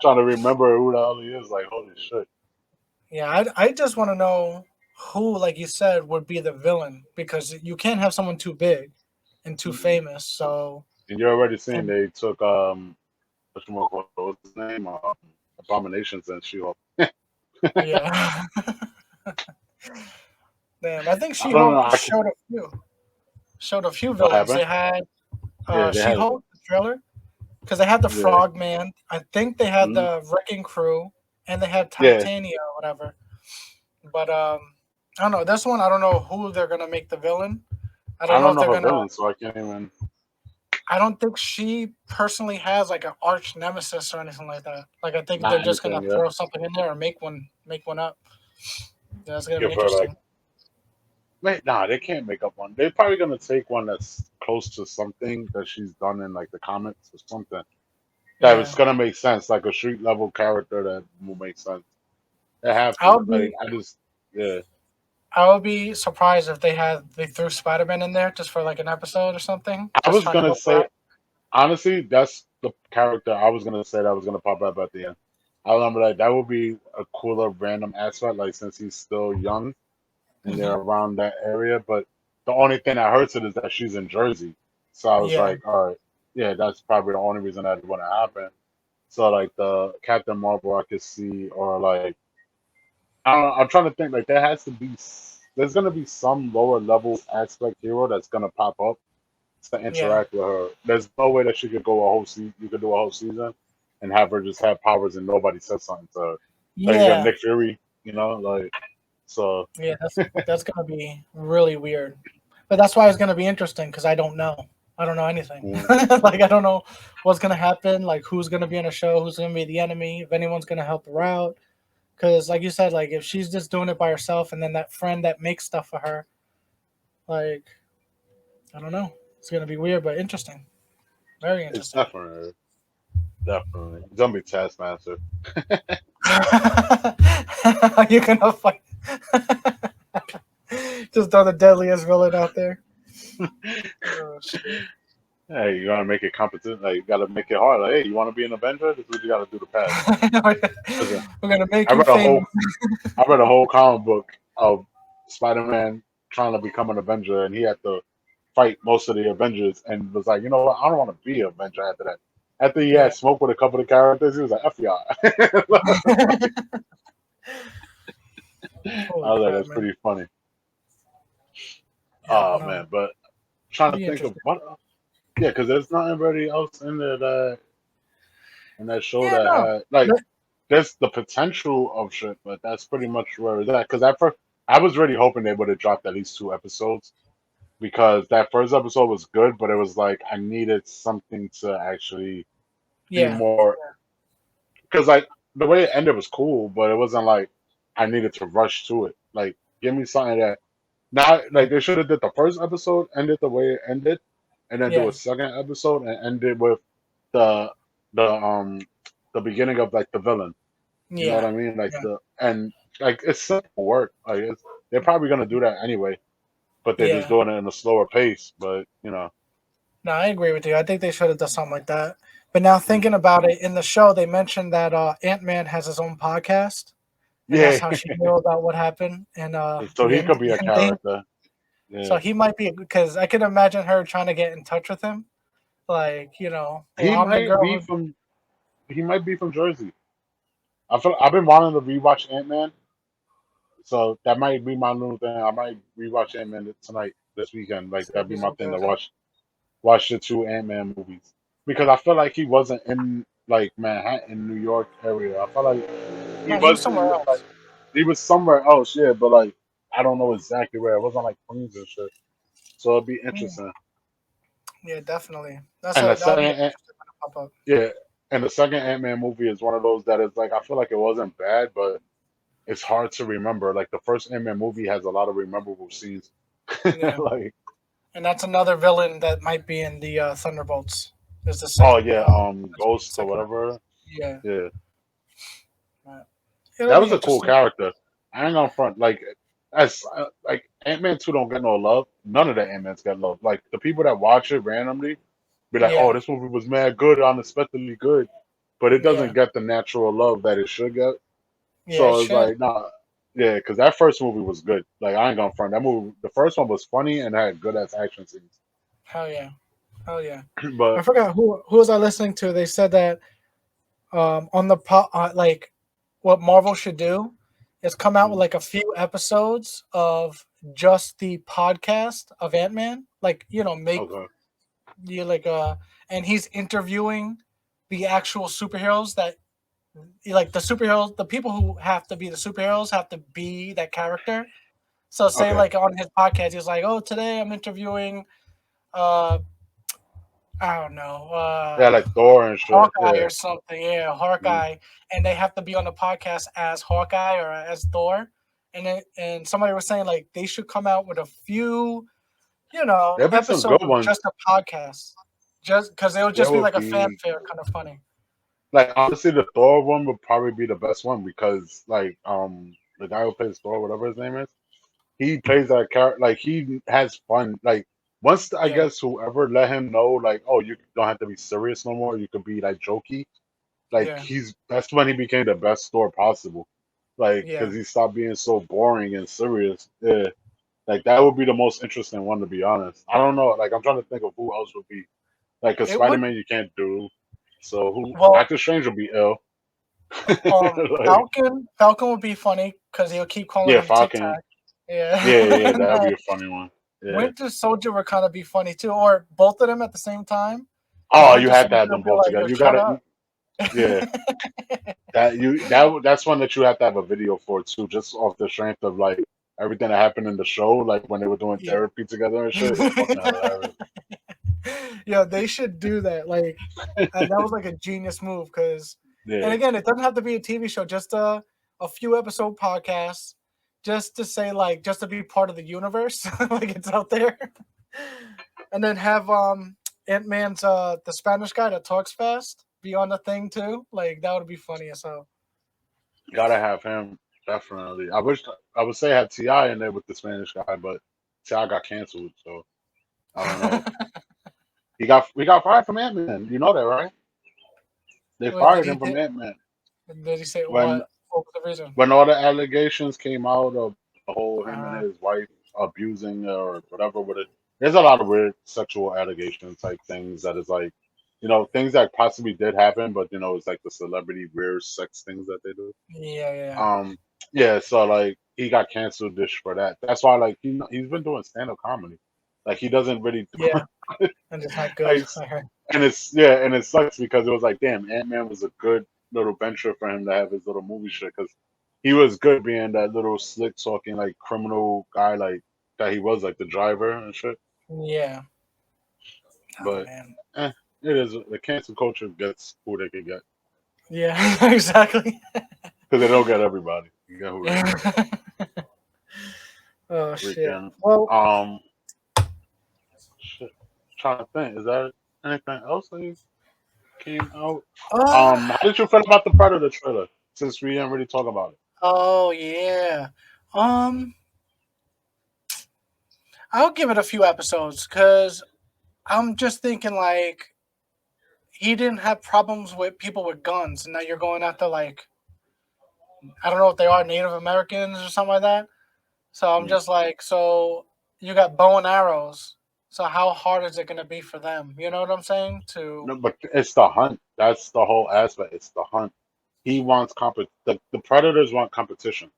trying to remember who the hell he is. Like, holy shit. Yeah, I just want to know who, like you said, would be the villain because you can't have someone too big and too famous. So, And you're already seeing and they took what's his name? Abominations and She-Hulk. yeah, damn, I think I don't know. She-Hulk I can, showed a few what villains. happened? They had Yeah, they had. She-Hulk the trailer because they had the Yeah. Frogman. I think they had Mhm. the Wrecking Crew and they had Yeah. Titania or whatever. But I don't know. This one, I don't know who they're gonna make the villain. I I don't know don't if know they're her gonna. villain, so I can't even. I don't think she personally has like an arch nemesis or anything like that. Like I think they're Not just gonna anything yet. throw something in there or make one up. Yeah, that's gonna be Give her like, interesting. wait, nah, they can't make up one. They're probably gonna take one that's close to something that she's done in like the comics or something that is Yeah, gonna make sense, like a street level character that will make sense. They have I'll to. Like be I just, yeah. I would be surprised if they threw Spider Man in there just for like an episode or something. I Just was trying to gonna help her say out. honestly, that's the character I was gonna say that was gonna pop up at the end. I remember like that would be a cooler random aspect, like since he's still young and they're Hmm. around that area. But the only thing that hurts it is that she's in Jersey. So I was Yeah, like, all right, yeah, that's probably the only reason that would have happened. So like the Captain Marvel I could see, or like I don't know, I'm trying to think like there has to be there's gonna be some lower level aspect hero that's gonna pop up to yeah, interact with her. There's no way that she could go a whole season. You could do a whole season and have her just have powers and nobody said something to her. Like you got yeah, Nick Fury, like so. yeah. That's gonna be really weird. But that's why it's gonna be interesting because I don't know. I don't know anything. Mm, Like I don't know what's gonna happen. Like who's gonna be in a show, who's gonna be the enemy, if anyone's gonna help her out. Because like you said, like if she's just doing it by herself, and then that friend that makes stuff for her, like I don't know, it's gonna be weird but interesting. Very it's interesting. definitely gonna be Taskmaster. You're gonna fight. Just throw the deadliest villain out there. Oh shit. Hey, you gotta make it competent. Like you gotta make it hard. Like, hey, you want to be an Avenger? This is what you gotta do to pass. Listen, We're gonna make I you read a whole famous. I read a whole comic book of Spider-Man trying to become an Avenger, and he had to fight most of the Avengers, and was like, you know what? I don't want to be an Avenger after that. After he Yeah. had smoke with a couple of characters, he was like, "F y'all." I Holy was like, crap, "That's man. pretty funny." Yeah, I don't Oh know. man, but trying to Be think of interesting. what. Yeah, because there's not anybody else in there that in that show Yeah, that no. had like But- there's the potential of shit, but that's pretty much where it's at. Because at first, I was really hoping they would have dropped at least 2 episodes because that first episode was good, but it was like I needed something to actually be Yeah. more. Because like the way it ended was cool, but it wasn't like I needed to rush to it. Like, give me something that now, like they should have did the first episode ended the way it ended, and then do Yeah, a second episode and end it with the the um the beginning of like the villain. You know what yeah, I mean? Like yeah, like it's simple work. Like they're probably gonna do that anyway, but they're just yeah. doing it in a slower pace. But No, I agree with you. I think they should have done something like that. But now mm. thinking about it, in the show they mentioned that Ant-Man has his own podcast, and that's Yeah. how she knew about what happened and So he could be the a ending. character. So Yeah, he might be because I can imagine her trying to get in touch with him, like well, he I'm the might girl be who. from he might be from Jersey. I've been wanting to rewatch Ant Man, so that might be my new thing. I might rewatch Ant Man tonight, this weekend. Like It'll that'd be be my so thing to good. watch the two Ant Man movies because I feel like he wasn't in like Manhattan, New York area. I felt like he No, he was was somewhere in like else. he was somewhere else, yeah, but like I don't know exactly where. It wasn't like Queens and shit. So it'd be Mm, interesting. yeah, definitely. And the That would be second, interesting when it pop up. yeah, and the second Ant Man movie is one of those that is like I feel like it wasn't bad, but it's hard to remember. Like the first Ant Man movie has a lot of memorable scenes. Yeah, Like, and that's another villain that might be in the Thunderbolts. Is the oh second. yeah, That's what the Ghost or second. whatever. Yeah, Yeah, right. It'll that be was a cool interesting. character. I ain't gonna front. Like, as like Ant Man two don't get no love. None of the Ant Mans get love. Like the people that watch it randomly be like, "Oh, Yeah, this movie was mad good, unexpectedly good," but it doesn't yeah, get the natural love that it should get. yeah. It So it's should. like, nah, yeah, because that first movie was good. Like I ain't gonna front. That movie, the first one was funny and had good ass action scenes. Hell yeah, hell yeah. I But forgot who was I listening to. They said that on the like what Marvel should do is come out with mm, like a few episodes of just the podcast of Ant-Man, like make okay, you like and he's interviewing the actual superheroes that like the superheroes, the people who have to be the superheroes have to be that character. So say okay, like on his podcast he's like, "Oh, today I'm interviewing uh I don't know, yeah, like Thor and shit. Hawkeye Yeah, or something, yeah, mm. Hawkeye, and they have to be on the podcast as Hawkeye or as Thor, and somebody was saying like they should come out with a few, There'll be some episodes good of just ones. a podcast, just because it would There just be would like a be fanfare, kind of funny. like honestly, the Thor one would probably be the best one because like the guy who plays Thor, whatever his name is, he plays that character like he has fun. Like once I Yeah, guess whoever let him know like, oh, you don't have to be serious no more. You could be like jokey. Like yeah, that's when he became the best Thor possible. Like yeah. because he stopped being so boring and serious. Yeah, like that would be the most interesting one to be honest. I don't know. Like I'm trying to think of who else would be like because It Spider would Man you can't do. So who well, Doctor Strange will be ill. Like Falcon would be funny because he'll keep calling yeah, him Tic Falcon. Tac. Yeah, Yeah, yeah, yeah, and, that'll be a funny one. Yeah. Winter Soldier would kind of be funny too, or both of them at the same time, because Oh, you Winter had to Soldier have would them be both like, "Yo, together. You shut gotta, up." yeah. That's one that you have to have a video for too, just off the strength of like everything that happened in the show, like when they were doing Yeah. therapy together and shit. It's fucking hilarious. Yeah, they should do that. Like, that was like a genius move. Because, and Yeah, again, it doesn't have to be a TV show. Just a few episode podcasts, just to say like, just to be part of the universe, like it's out there, and then have Ant Man's the Spanish guy that talks fast be on the thing too. Like that would be funny as hell. gotta have him definitely. I would say have Ti in there with the Spanish guy, but Ti got canceled, so I don't know. We got fired from Ant Man. You know that, right? They Wait, fired him from Ant Man did he say when what was the reason? all the allegations came out of the whole him and Uh, his wife abusing or whatever with it. There's a lot of weird sexual allegations type things that is like, things that possibly did happen, but it's like the celebrity weird sex things that they do. yeah, yeah, Um, yeah, so like he got canceled dish for that. That's why like he's been doing stand up comedy. Like he doesn't really yeah, and it's not good. like, and it's yeah, and it sucks because it was like, damn, Ant Man was a good little venture for him to have his little movie shit because he was good being that little slick talking like criminal guy like that he was like the driver and shit. Yeah. Oh But man. eh, it is the cancel culture gets who they can get Yeah, exactly. because they don't get everybody. You get who they Yeah. get. Oh shit. Freaking Well, um shit. trying to think. Is there anything else that came out? Uh, How did you feel about the Predator trailer? Since we didn't really talk about it. oh yeah. Um, I'll give it a few episodes because I'm just thinking like he didn't have problems with people with guns, and now you're going after like I don't know if they are Native Americans or something like that. So I'm Mm. just like, so you got bow and arrows. So how hard is it going to be for them? You know what I'm saying? To No, but it's the hunt. That's the whole aspect. It's the hunt. He wants the predators want competition.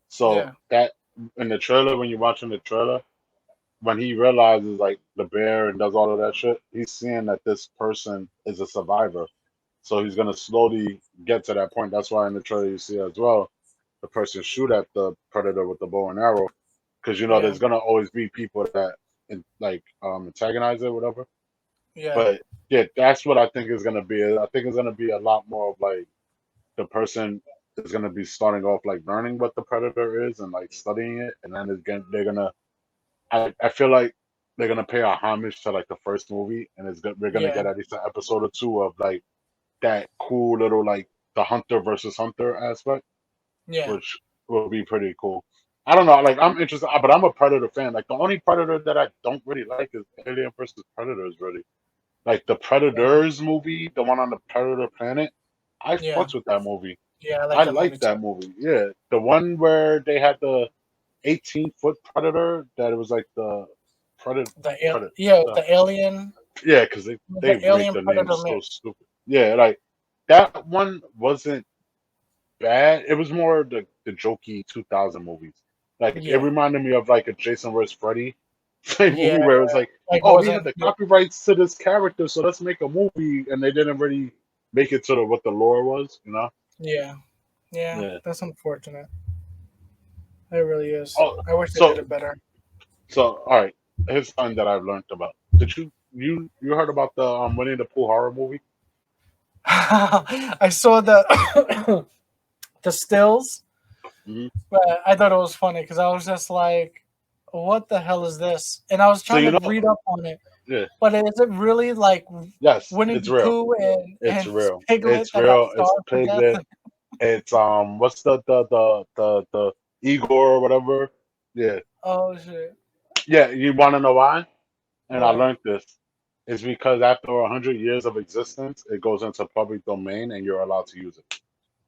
So yeah, that in the trailer, when you're watching the trailer, when he realizes like the bear and does all of that shit, he's seeing that this person is a survivor. So he's gonna slowly get to that point. That's why in the trailer you see as well, the person shoot at the predator with the bow and arrow, because yeah, there's gonna always be people that like antagonize it, whatever. yeah, But yeah, that's what I think is gonna be. I think it's gonna be a lot more of like the person is gonna be starting off like learning what the predator is and like studying it, and then they're gonna. I feel like they're gonna pay a homage to like the first movie, and we're gonna yeah, get at least an episode or two of like that cool little like the hunter versus hunter aspect, yeah, which will be pretty cool. I don't know, like I'm interested, but I'm a Predator fan. Like the only Predator that I don't really like is Alien versus Predators. Really, like the yeah, Predators movie, the one on the Predator planet. I yeah, fucks with that movie. yeah. I like I that like movie too. that movie. Yeah, the one where they had the 18-foot predator that it was like the predator. Predator. Yeah, Uh, the alien, yeah, because they the rate alien the name predator so mix. stupid. Yeah, like that one wasn't bad. It was more the jokey 2000 movies. Like it Yeah, reminded me of like a Jason vs Freddy type yeah. movie where it was like, Like it oh, we had wasn't. the copyrights to this character, so let's make a movie, and they didn't really make it to what the lore was. Yeah, yeah. Yeah. That's unfortunate. It really is. Oh, I wish they did so it better. all right. Here's something that I've learned about. Did you heard about the Winnie the Pooh horror movie? I saw the the stills. Hmm. But I thought it was funny because I was just like, "What the hell is this?" And I was So trying to read up on it. yeah, But is it really like yes, Winnie it's the real. Pooh It's and real. Piglet It's that got real. It's starved to Piglet. death? It's what's the Igor or whatever? Yeah, Oh shit! yeah. You want to know why? And I What? learned this. It's because after 100 years of existence, it goes into public domain and you're allowed to use it.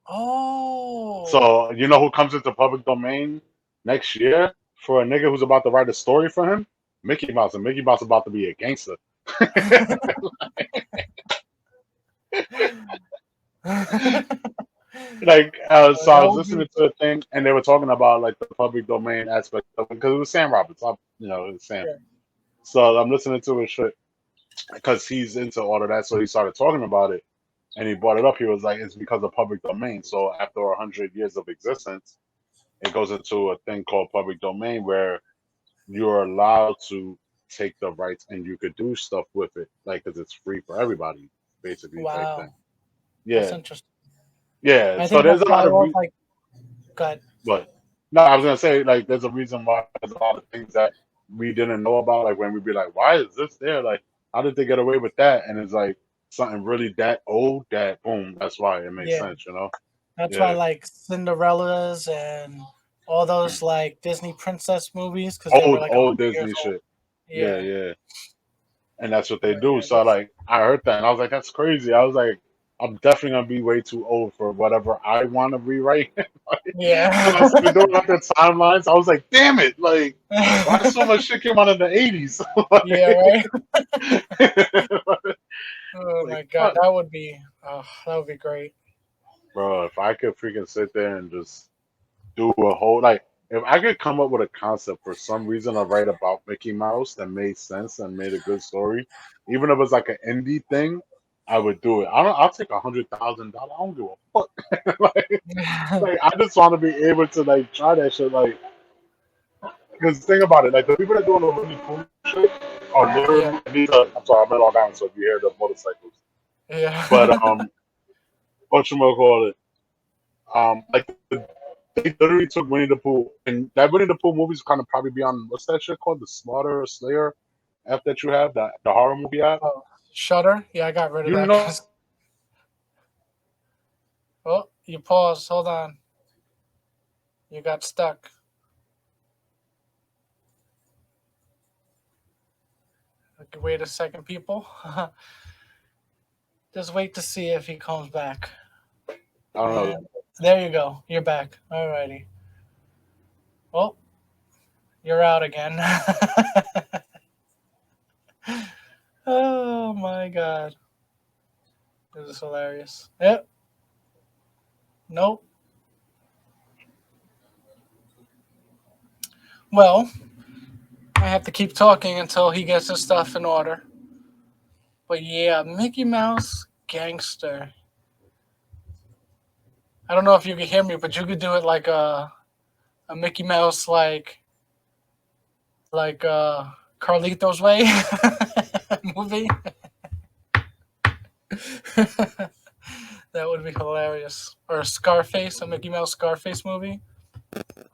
Oh. So you know who comes into public domain next year for a nigga who's about to write a story for him? Mickey Mouse, and Mickey Mouse about to be a gangster. Like, so I That was would be listening to a thing, and they were talking about like the public domain aspect of it because it was Sam Roberts. It was Sam. yeah. So I'm listening to his shit because he's into all of that. So he started talking about it, and he brought it up. He was like, "It's because of public domain." So after 100 years of existence, it goes into a thing called public domain where you're allowed to take the rights and you could do stuff with it, like because it's free for everybody, basically type thing. Wow. That's Yeah, interesting. yeah. I So think there's that's a why lot I of was like, "God." but no, I was gonna say like there's a reason why there's a lot of things that we didn't know about, like when we'd be like, why is this there? Like, how did they get away with that? And it's like something really that old that boom, that's why it makes Yeah. sense. That's why I Yeah. like Cinderellas and all those like Disney princess movies because they were like Old 100 years Disney old. shit. Yeah, Yeah. yeah. And that's what they But do. yeah, So that's like I heard that and I was like, that's crazy. I was like, I'm definitely gonna be way too old for whatever I want to rewrite. Because I yeah. started doing like the timelines. I was like, damn it, like why so much shit came out in the 80s? Yeah, right. Oh Like, my god, fuck. that would be great. Bro, if I could freaking sit there and just do a whole like if I could come up with a concept for some reason to write about Mickey Mouse that made sense and made a good story, even if it was like an indie thing, I would do it. I'll take $100,000. I don't give a fuck. like I just want to be able to like try that shit. Like, because think about it, like the people that do the really cool shit are Yeah, literally. I'm sorry, I'm in Long Island, so if you hear the motorcycles, but yeah. what you call it? Like they literally took Winnie the Pooh, and that Winnie the Pooh movie's kind of probably be on what's that shit called, the Slaughter or Slayer, app that you have, the horror movie app? Oh, Shutter? Yeah, I got rid of You that. know, Oh, you paused. Hold on. You got stuck. Okay, wait a second, people. Just wait to see if he comes back. I don't know. And there you go. You're back. Alrighty. Well, you're out again. Oh my god. This is hilarious. Yep. Nope. Well, I have to keep talking until he gets his stuff in order. But yeah, Mickey Mouse Gangster. I don't know if you can hear me, but you could do it like a Mickey Mouse like Carlito's Way movie. That would be hilarious. Or Scarface, a Mickey Mouse Scarface movie.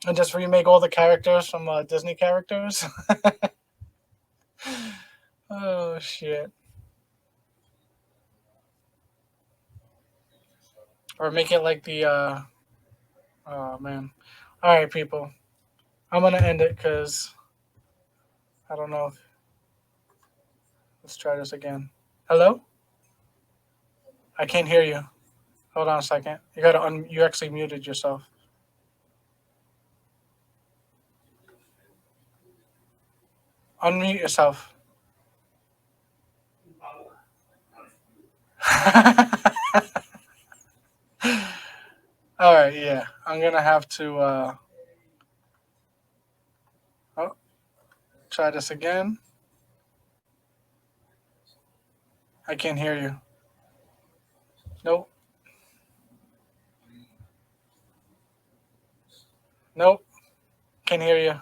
And just remake all the characters from Disney characters. Oh, shit. Or make it like the... oh, man. All right, people. I'm going to end it because... I don't know. Let's try this again. Hello? I can't hear you. Hold on a second. You gotta you actually muted yourself. Unmute yourself. All right, yeah. I'm gonna have to try this again. I can't hear you. Nope. Nope. Can't hear you.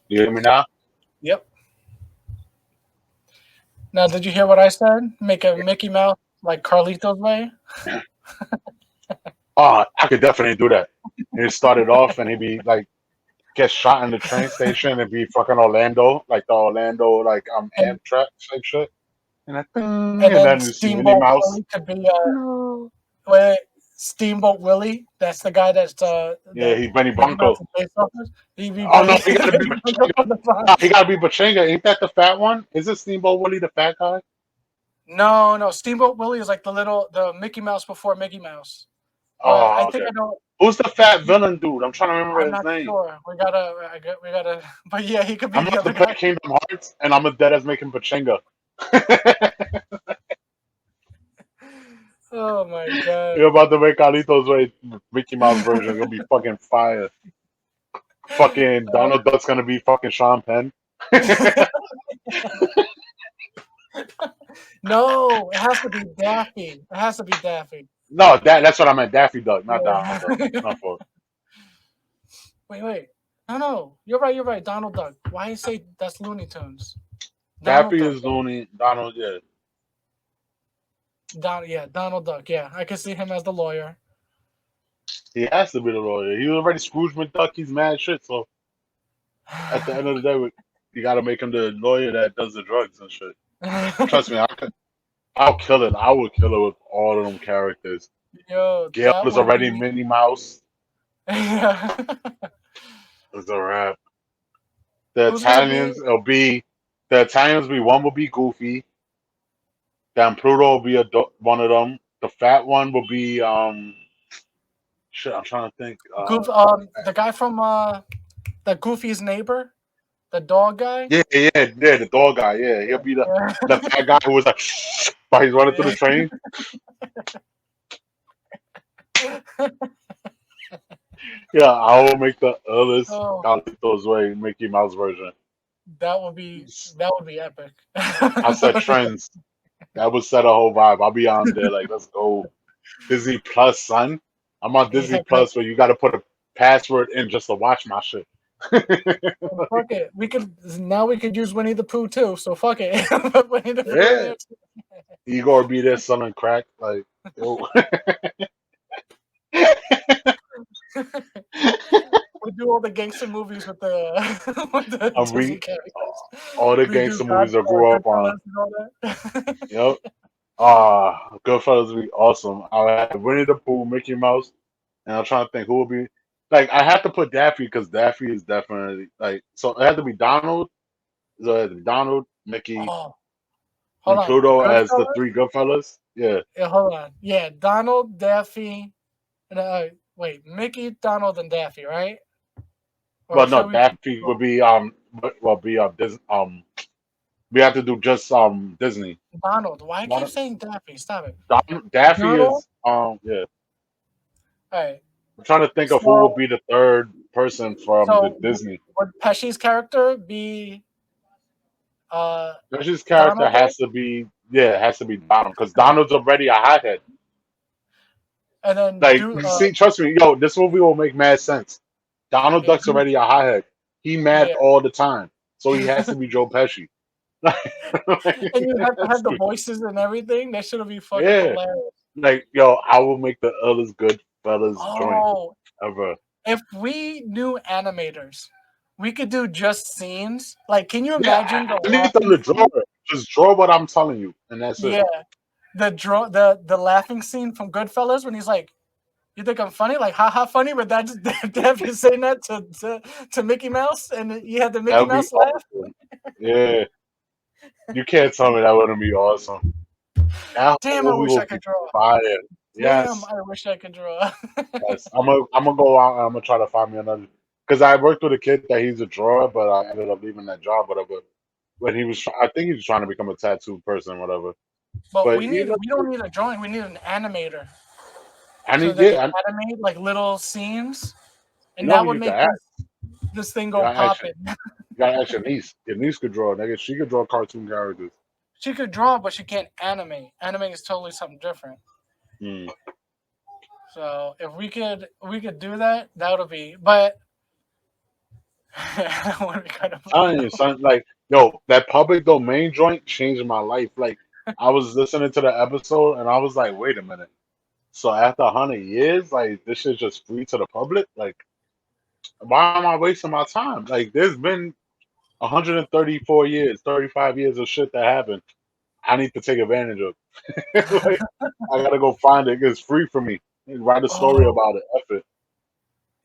You hear me now? Yep. Now, did you hear what I said? Make a Mickey Mouse like Carlito's Way? Oh, I could definitely do that. He started off and he'd be like, get shot in the train station and be fucking Orlando, like the Orlando, like And, Amtrak type shit. And, and and then then you see Minnie Steamboat Mouse. Willie could be wait, Steamboat Willie. That's the guy that's Yeah, he's Benny Mickey Mouse Blanco. is based off of. He'd be Oh no, Benny. he gotta be Pachanga. No, he gotta be Pachanga. Ain't that the fat one? Is it Steamboat Willie the fat guy? No. Steamboat Willie is like the Mickey Mouse before Mickey Mouse. Oh, I okay. think I know. Who's the fat villain dude? I'm trying to remember I'm his not name. sure. We gotta. But yeah, he could be I'm the about other to play guy. Kingdom Hearts, and I'm a dead as making Pachanga. Oh my god. You're about to make Carlitos Way Mickey Mouse version. It's gonna be fucking fire. Fucking Donald Duck's gonna be fucking Sean Penn. No, it has to be Daffy. It has to be Daffy. No, that's what I meant. Daffy Duck, not Yeah. Donald Duck. Not for. Wait. No. You're right. Donald Duck. Why you say that's Looney Tunes? Daffy is Looney. Donald, yeah. Donald Duck. Yeah, I can see him as the lawyer. He has to be the lawyer. He already Scrooge McDuck. He's mad shit. So at the end of the day, you gotta make him the lawyer that does the drugs and shit. Trust me, I'll kill it. I would kill it with all of them characters. Yo, Gail that is would already be... Minnie Mouse. Yeah. It's a wrap. The Who's gonna Italians will be one will be Goofy. Then Pluto will be one of them. The fat one will be shit. I'm trying to think. the guy from the Goofy's neighbor, the dog guy? Yeah, the dog guy. Yeah, he'll be the fat guy who was like, while he's running through the train. Yeah, I will make the others Carlitos Way Mickey Mouse version. That would be epic. I said trends. That would set a whole vibe. I'll be on there like, let's go. Disney Plus, son. I'm on Disney Plus where you got to put a password in just to watch my shit. Fuck it. We could use Winnie the Pooh too. So fuck it. Winnie the Pooh. Yeah. Igor be there selling crack like. Yo. We're redo all the gangster movies with the with the I'm Disney re characters. all the Redo gangster movies I grew up on. Goodfellas and all that. Yep. Goodfellas would be awesome. I had Winnie the Pooh, Mickey Mouse, and I'm trying to think who would be like. I have to put Daffy because Daffy is definitely like. So it had to be Donald. So it had to be Donald, Mickey, Oh, hold and on. Pluto as the Goodfellas? three Goodfellas. Yeah. Yeah, hold on. Yeah, Donald, Daffy, and wait, Mickey, Donald, and Daffy, right? Or Well, no, should we keep Daffy would be well be we have to do just Disney. Donald? Why I keep Donald, saying Daffy? Stop it. Daffy Donald. is yeah. All right. I'm trying to think of who will So be the third person from the Disney. would Pesci's character be uh His character Donald? Then? has to be it has to be Donald because Donald's already a hothead. And then Like do you see, trust me, yo, this movie will make mad sense. Donald yeah, Duck's already a hothead. He mad yeah. all the time, so he has to be Joe Pesci. And you have to have the voices and everything. That should be fucking Yeah, hilarious. like yo, I will make the illest good fellas joint Oh, ever. if we knew animators, we could do just scenes. Like, can you Yeah, imagine the I need them laughing to draw scene? it. Just draw what I'm telling you, and that's it. Yeah, the laughing scene from Goodfellas when he's like, "You think I'm funny? Like, haha, funny?" But that's Daffy saying that to Mickey Mouse, and you had the That Mickey would be Mouse laugh. awesome. Yeah, you can't tell me that wouldn't be awesome. That Damn, whole I movie wish will I be could draw. fire. Damn, Yes, I wish I could draw. yes. I'm gonna go out and I'm gonna try to find me another. Because I worked with a kid that he's a drawer, but I ended up leaving that job, whatever. When he was, I think he was trying to become a tattoo person, whatever. But But you know, we don't need a drawing. We need an animator I so need they can yeah, animate like little scenes, you and know that who would you can make ask. this thing You go gotta ask your, popping. you gotta ask your niece. Your niece could draw, nigga. She could draw cartoon characters. She could draw, but she can't animate. Animate is totally something different. Hmm. So if we could do that, that would be. But that would be kind of Telling you, son, like, yo, that public domain joint changed my life. Like, I was listening to the episode and I was like, wait a minute. So after 100 years, like, this shit's just free to the public? Like, why am I wasting my time? Like, there's been 134 years, 35 years of shit that happened. I need to take advantage of. Like, I gotta go find it. It's free for me. Write a story oh, about it. F it.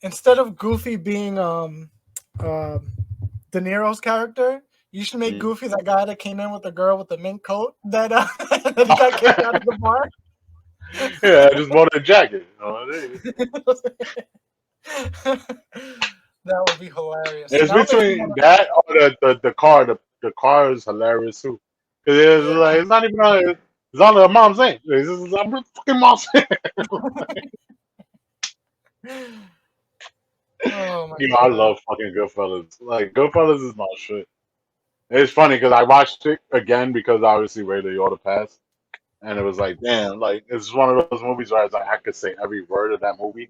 instead of Goofy being De Niro's character, you should make Mm. Goofy that guy that came in with the girl with the mint coat that that he got kicked out of the bar. Yeah, I just bought a jacket. You know? That would be hilarious. It's That would make me between want that or the car. The car is hilarious too. Cause it's to. like it's not even on. It's on the mom's name. It's just, I'm the fucking mom's name. Yeah. Oh my You know, I god. love fucking Goodfellas. Like Goodfellas is my shit. It's funny because I watched it again because obviously Ray Liotta passed, and it was like, damn, like it's one of those movies where I was like, I could say every word of that movie,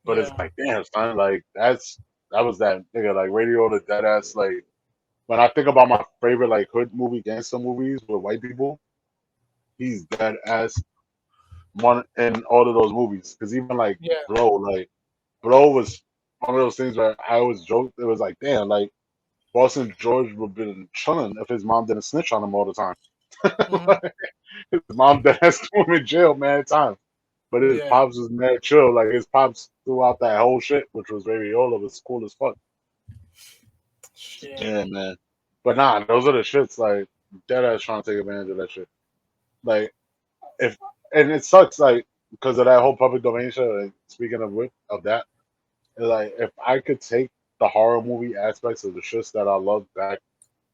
but it's Yeah. like, damn, son, like that was that nigga like Ray Liotta dead ass like. When I think about my favorite like hood movie gangster movies with white people, he's dead ass one in all of those movies. Because even Yeah. Bro was one of those things where I always joked. It was like, damn, like Boston George would have been chilling if his mom didn't snitch on him all the time. Hmm. His mom dead ass threw him in jail mad times, but his Yeah. pops was mad chill. Like his pops throughout that whole shit, which was very all of was cool as fuck. Shit. Yeah, man. But nah, those are the shits. Like dead ass trying to take advantage of that shit. Like if and it sucks like because of that whole public domain show. Like, speaking of that, like if I could take the horror movie aspects of the shits that I loved back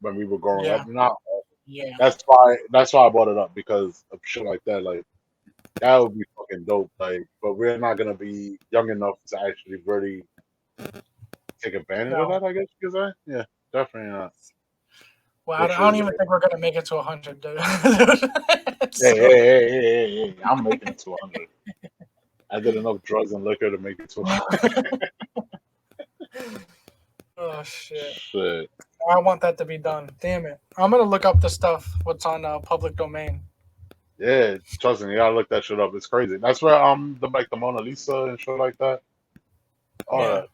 when we were growing Yeah. up, not Yeah. that's why I brought it up because of shit like that. Like that would be fucking dope. Like, but we're not gonna be young enough to actually really take advantage of No. that. I guess you could say. Yeah, definitely not. Well, Which I don't is even think we're gonna make it to 100, dude. hey, So, hey, hey, hey, hey, hey, I'm making it to 100. I did enough drugs and liquor to make it to 100. oh shit. Shit. I want that to be done. Damn it. I'm gonna look up the stuff what's on public domain. Yeah, trust me, you gotta look that shit up. It's crazy. That's where the like the Mona Lisa and shit like that. All Yeah. right,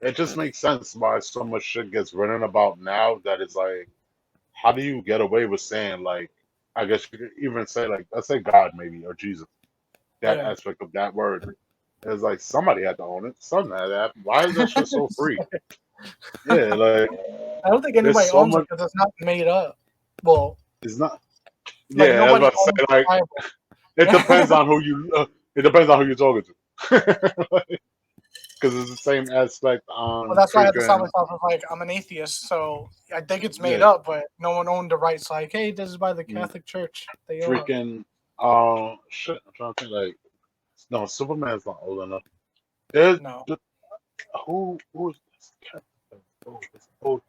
it just makes sense why so much shit gets written about now that it's like, how do you get away with saying like, I guess you could even say like, let's say God maybe or Jesus, that Yeah. aspect of that word. It's like somebody had to own it. Something had to happen. Why is that shit so free? Yeah, like I don't think there's anybody so owns it much. because it's not made up. Well, It's not. like Yeah, I was nobody about to say owns the like Bible. it depends on who you. It depends on who you're talking to. Because it's the same aspect Well, on that's why I had to stop freaking myself. Like, I'm an atheist, so I think it's made yeah, up, but no one owned the rights. Like, hey, this is by the mm, Catholic Church. They own it. freaking shit. I'm trying to think like no, Superman's not old enough. There's No. who's this character? Oh, it's old.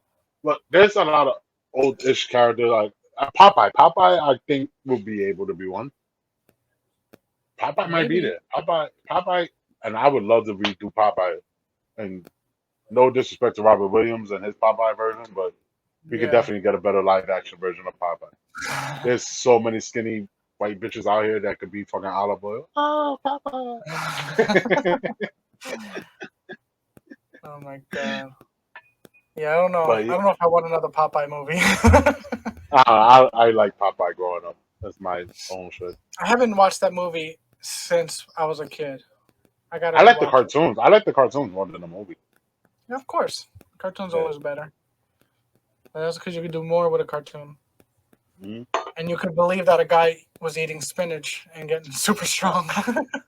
Look, there's a lot of old-ish characters like Popeye. Popeye, I think will be able to be one. Popeye might be Maybe. there. Popeye, and I would love to redo Popeye. And no disrespect to Robert Williams and his Popeye version, but we could Yeah. definitely get a better live action version of Popeye. There's so many skinny white bitches out here that could be fucking olive oil. Oh, Popeye. Oh my god. Yeah, I don't know. But I don't know if I want another Popeye movie. I like Popeye growing up. That's my own shit. I haven't watched that movie since I was a kid. I gotta I like the rewatch it. cartoons. I like the cartoons more than the movie. Yeah, of course. Cartoon's Yeah. always better. And that's because you can do more with a cartoon. Mhm. And you could believe that a guy was eating spinach and getting super strong.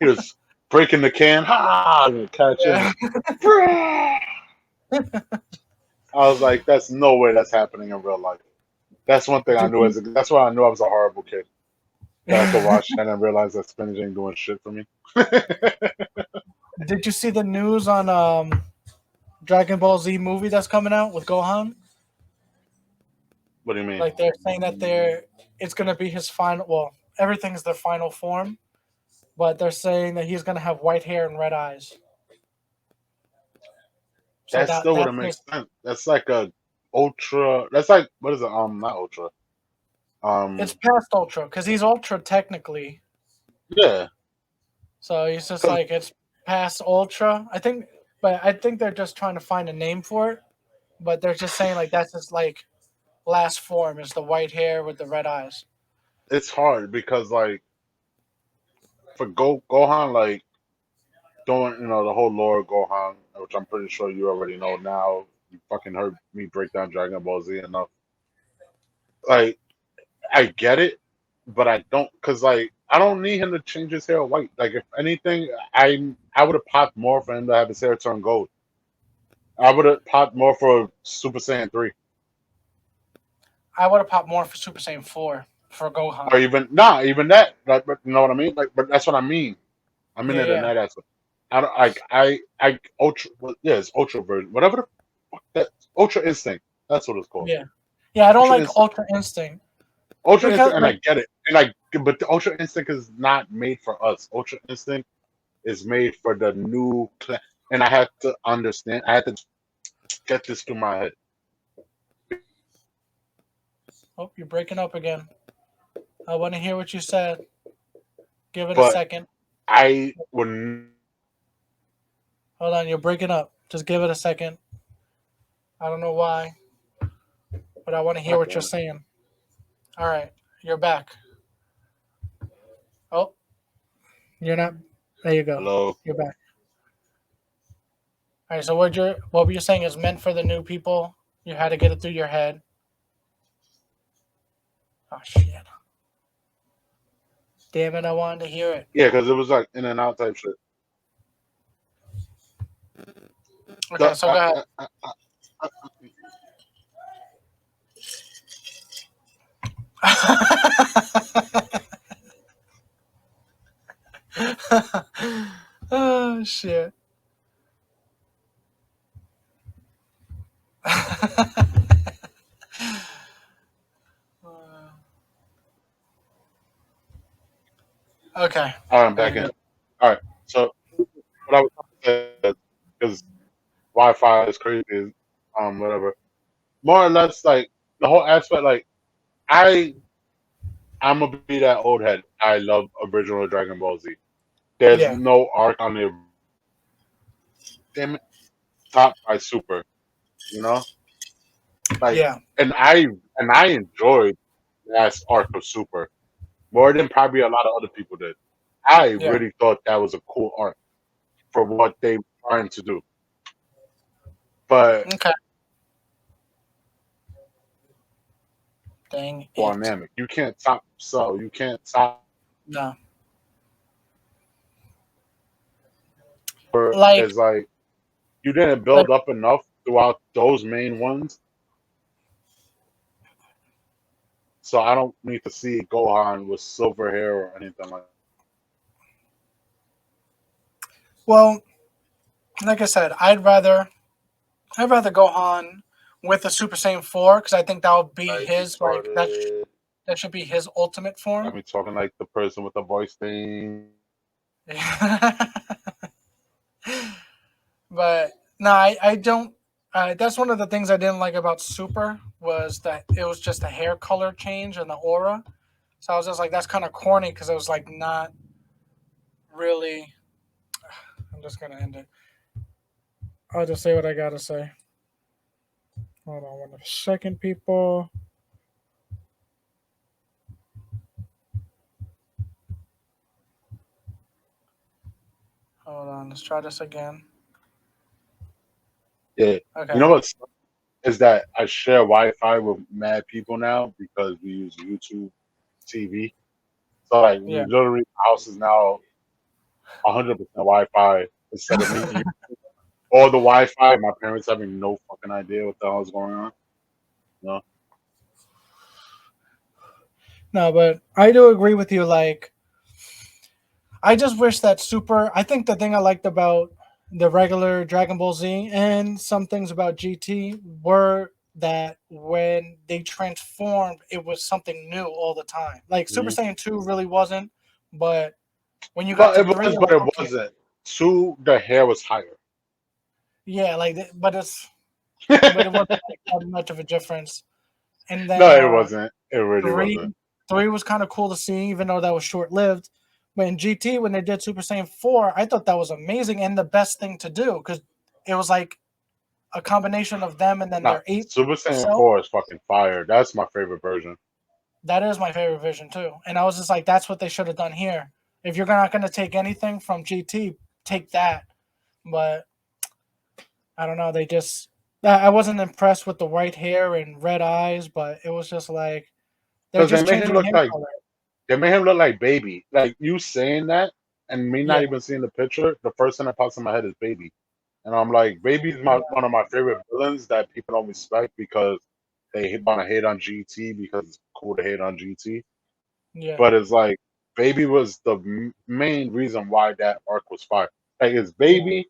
He was breaking the can, ha, and catching. Yeah. I was like, "That's no way that's happening in real life." That's one thing I Did knew you, as a, that's why I knew I was a horrible kid. That I could watch that and realize that spinach ain't doing shit for me. did you see the news on Dragon Ball Z movie that's coming out with Gohan? What do you mean? Like they're saying that it's gonna be his final. Well, everything's their final form, but they're saying that he's gonna have white hair and red eyes. So That still that's wouldn't make his. sense. That's like a ultra. That's like what is it? Not ultra. It's Um, past Ultra because he's Ultra technically. yeah. So he's just 'Cause like it's past Ultra. I think they're just trying to find a name for it. But they're just saying like that's his like last form is the white hair with the red eyes. it's hard because like for Gohan, like doing the whole lore of Gohan, which I'm pretty sure you already know now. You fucking heard me break down Dragon Ball Z enough. Like I get it, but I don't because like I don't need him to change his hair white. Like if anything, I would have popped more for him to have his hair turn gold. I would have popped more for Super Saiyan 3. I would have popped more for Super Saiyan 4 for Or Gohan. even nah, even that. Like, but you know what I mean? Like, but that's what I mean. I'm in Yeah, it in yeah, that aspect. I don't like I ultra. Well, yeah, it's ultra version. Whatever the fuck that Ultra Instinct. That's what it's called. yeah. Yeah, I don't Ultra like Instinct. Ultra Instinct Ultra because Instinct, and I like get it. And I but the Ultra Instinct is not made for us. Ultra Instinct is made for the new and I had to understand. I had to get this through my head. oh, you're breaking up again. I want to hear what you said. Give it a But second. I would Hold on, you're breaking up. Just give it a second. I don't know why, but I want to hear God what you're damn it. saying. All right, you're back. Oh, you're not. There you go. Hello. You're back. All right. So what were you saying is meant for the new people? You had to get it through your head. Oh shit! Damn it! I wanted to hear it. Yeah, because it was like in and out type shit. Okay, The, so go ahead. Oh shit. Okay. all right, I'm There back you in. go. All right. So what I was trying to say because Wi-Fi is crazy, is, whatever. More or less, like the whole aspect, like I, I'm gonna be that old head. I love original Dragon Ball Z. There's Yeah. no arc on the damn it. topped by Super. You know, like, Yeah, and I enjoyed that arc of Super more than probably a lot of other people did. I yeah. really thought that was a cool arc for what they were trying to do. But Okay. Dang it. dynamic, you can't top so you can't top No. for Like, is like you didn't like, build up enough throughout those main ones, so I don't need to see Gohan with silver hair or anything like that. well, like I said, I'd rather Gohan with the Super Saiyan 4 because I think that would be Like his like retarded. that should be his ultimate Got form. me talking like the person with the voice thing. But no, I don't. That's one of the things I didn't like about Super was that it was just a hair color change and the aura. So I was just like, that's kind of corny because it was like not really. I'm just gonna end it. I'll just say what I gotta say. Hold on one second, people. Hold on, let's try this again. Yeah, you know Okay. what is that I share Wi-Fi with mad people now because we use YouTube TV. So like we Yeah. literally house is now 100% Wi-Fi instead of me all the Wi-Fi. My parents having no fucking idea what the hell is going on. No, No, but I do agree with you. Like, I just wish that Super. I think the thing I liked about the regular Dragon Ball Z and some things about GT were that when they transformed, it was something new all the time. Like Super hmm Saiyan 2 really wasn't, but when you got but to it 3, was, you're but like, it okay, wasn't. Two, the hair was higher. yeah, like, but it wasn't like that much of a difference. And No, then it wasn't. It really three wasn't. three was kind of cool to see, even though that was short lived. But in GT, when they did Super Saiyan 4, I thought that was amazing and the best thing to do because it was like a combination of them and then Nah, their eight Super Saiyan self. 4 is fucking fire. That's my favorite version. That is my favorite vision too. And I was just like, that's what they should have done here. If you're not going to take anything from GT, take that. But I don't know. They just, I wasn't impressed with the white hair and red eyes, but it was just like, they're Because just changing hair color. they made him look like baby. Like you saying that and me not Yeah. even seeing the picture, the first thing that pops in my head is baby. And I'm like, baby's Yeah. my one of my favorite villains that people don't respect because they want to hate on GT because it's cool to hate on GT. Yeah. But it's like baby was the main reason why that arc was fire. Like it's Yeah. baby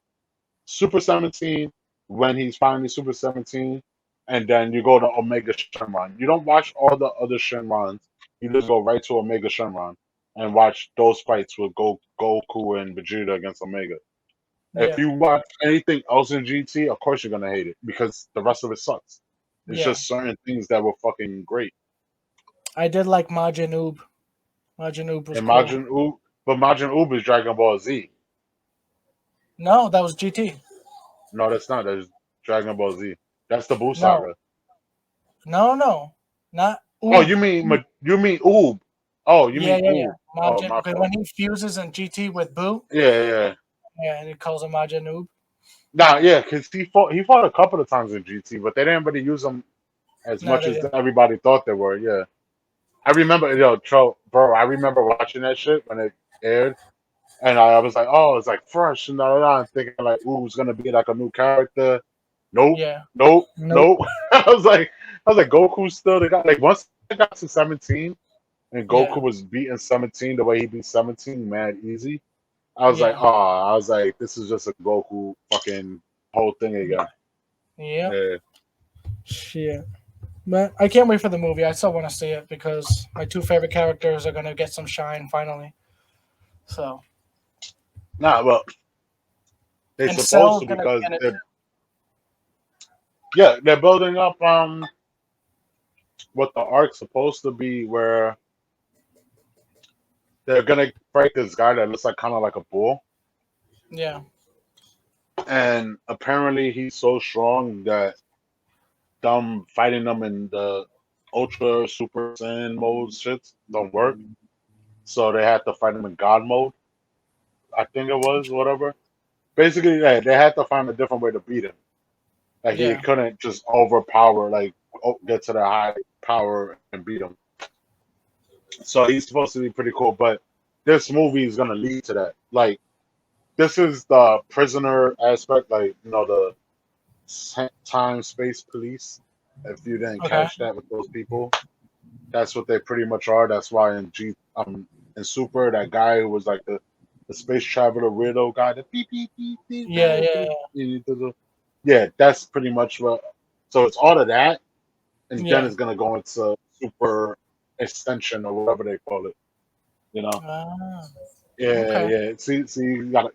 Super 17 when he's finally Super 17, and then you go to Omega Shenron. You don't watch all the other Shenrons. You just go right to Omega Shenron and watch those fights with Goku and Vegeta against Omega. If Yeah. you watch anything else in GT, of course you're gonna hate it because the rest of it sucks. It's Yeah. just certain things that were fucking great. I did like Majin Oob. Majin Oob was And cool. Majin Uu, but Majin Uu is Dragon Ball Z. No, that was GT. No, that's not. That's Dragon Ball Z. That's the Buu No, Saga. no, not Oh, Oob. you mean Oob? Oh, you Yeah, mean yeah, yeah. Oob? Oh, Majin, my because when fault. he fuses in GT with Boo, Yeah, yeah. yeah, and he calls him Majin Oob. Nah, yeah, because he fought a couple of times in GT, but they didn't really use him as No, much they as didn't. everybody thought they were. Yeah, I remember, bro. I remember watching that shit when it aired, and I was like, oh, it's like fresh and and thinking like, ooh, it's gonna be like a new character. Nope, Yeah. nope, Nope. nope. I was like, Goku's still the guy. Like once I got to 17 and Yeah. Goku was beating 17 the way he beat 17, mad easy. I was like, Yeah. oh, I was like, this is just a Goku fucking whole thing again. Yep. Yeah. Shit. But I can't wait for the movie. I still want to see it because my two favorite characters are gonna get some shine finally. So Nah, well, they're and supposed Cell's to gonna be because in it. they're building up what the arc's supposed to be where they're gonna fight this guy that looks like kind of like a bull. Yeah. and apparently he's so strong that them fighting them in the Ultra Super Saiyan mode shits don't work. So they had to fight him in God mode. I think it was whatever. Basically, yeah, they had to find a different way to beat him. Like he Yeah. couldn't just overpower, like get to the high power and beat him. So he's supposed to be pretty cool, but this movie is gonna lead to that. Like this is the prisoner aspect, like the time space police. If you didn't Okay. catch that with those people, that's what they pretty much are. That's why in Super, that guy who was like the space traveler weirdo guy, the beep beep beep beep, Yeah, yeah, yeah, that's pretty much what. So it's all of that, and then yeah. it's gonna go into Super Extension or whatever they call it. You know? Ah, Yeah, okay. yeah. See, you gotta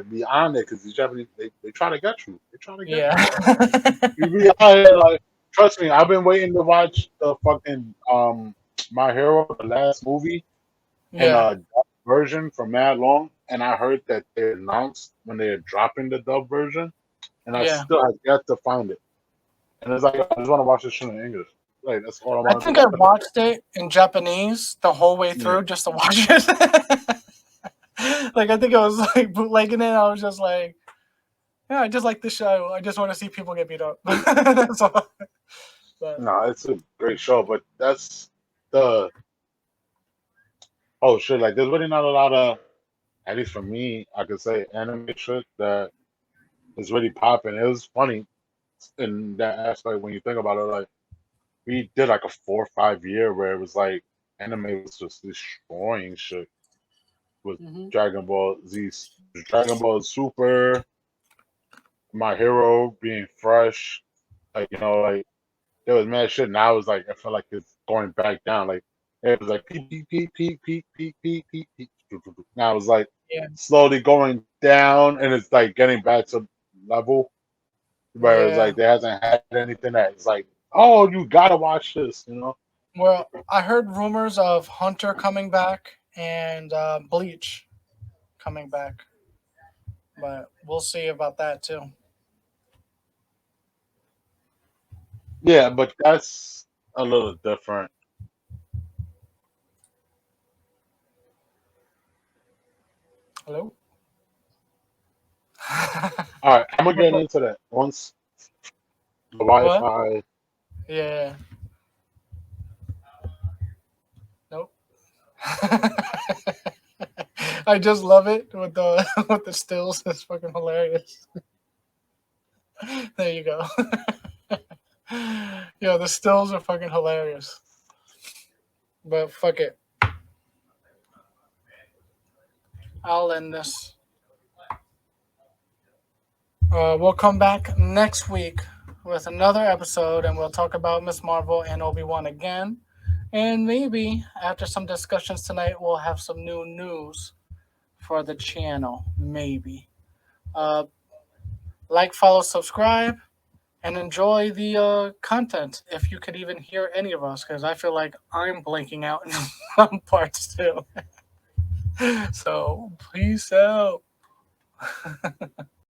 be on it because these Japanese they try to get you. They try to get Yeah. you. You be out here like, trust me. I've been waiting to watch the fucking My Hero, the last movie, in Yeah. a dub version for mad long, and I heard that they announced when they're dropping the dub version, and I Yeah. still have yet to find it. And it's like I just want to watch this shit in English. Like that's all I I want to think do. I watched it in Japanese the whole way Yeah. through just to watch it. Like I think I was like bootlegging it. I was just like, yeah, I just like the show. I just want to see people get beat up. That's all. But No, it's a great show, but that's the oh shit. Like there's really not a lot of, at least for me, I could say anime shit that is really popping. It was funny in that aspect when you think about it. Like we did like a 4 or 5 year where it was like anime was just destroying shit with hmm Dragon Ball Z, Dragon Ball Super, My Hero being fresh. Like like there was mad shit. Now it's like I feel like it's going back down. Like it was like peak, peak, peak, peak, peak, peak, peak, peak, peak. Now it's like yeah, slowly going down, and it's like getting back to level where it's yeah. like there hasn't had anything that it's like, oh, you gotta watch this. Well, I heard rumors of Hunter coming back and Bleach coming back, but we'll see about that too. Yeah, but that's a little different. Hello. All right, I'm gonna get into that once the What? Wi-Fi. Yeah. Nope. I just love it with the with the stills. It's fucking hilarious. There you go. Yeah, the stills are fucking hilarious. But fuck it. I'll end this. We'll come back next week with another episode and we'll talk about Miss Marvel and Obi Wan again. And maybe after some discussions tonight, we'll have some new news for the channel. Maybe. Uh, like, follow, subscribe, and enjoy the content if you could even hear any of us, because I feel like I'm blanking out in some parts too. So, peace out.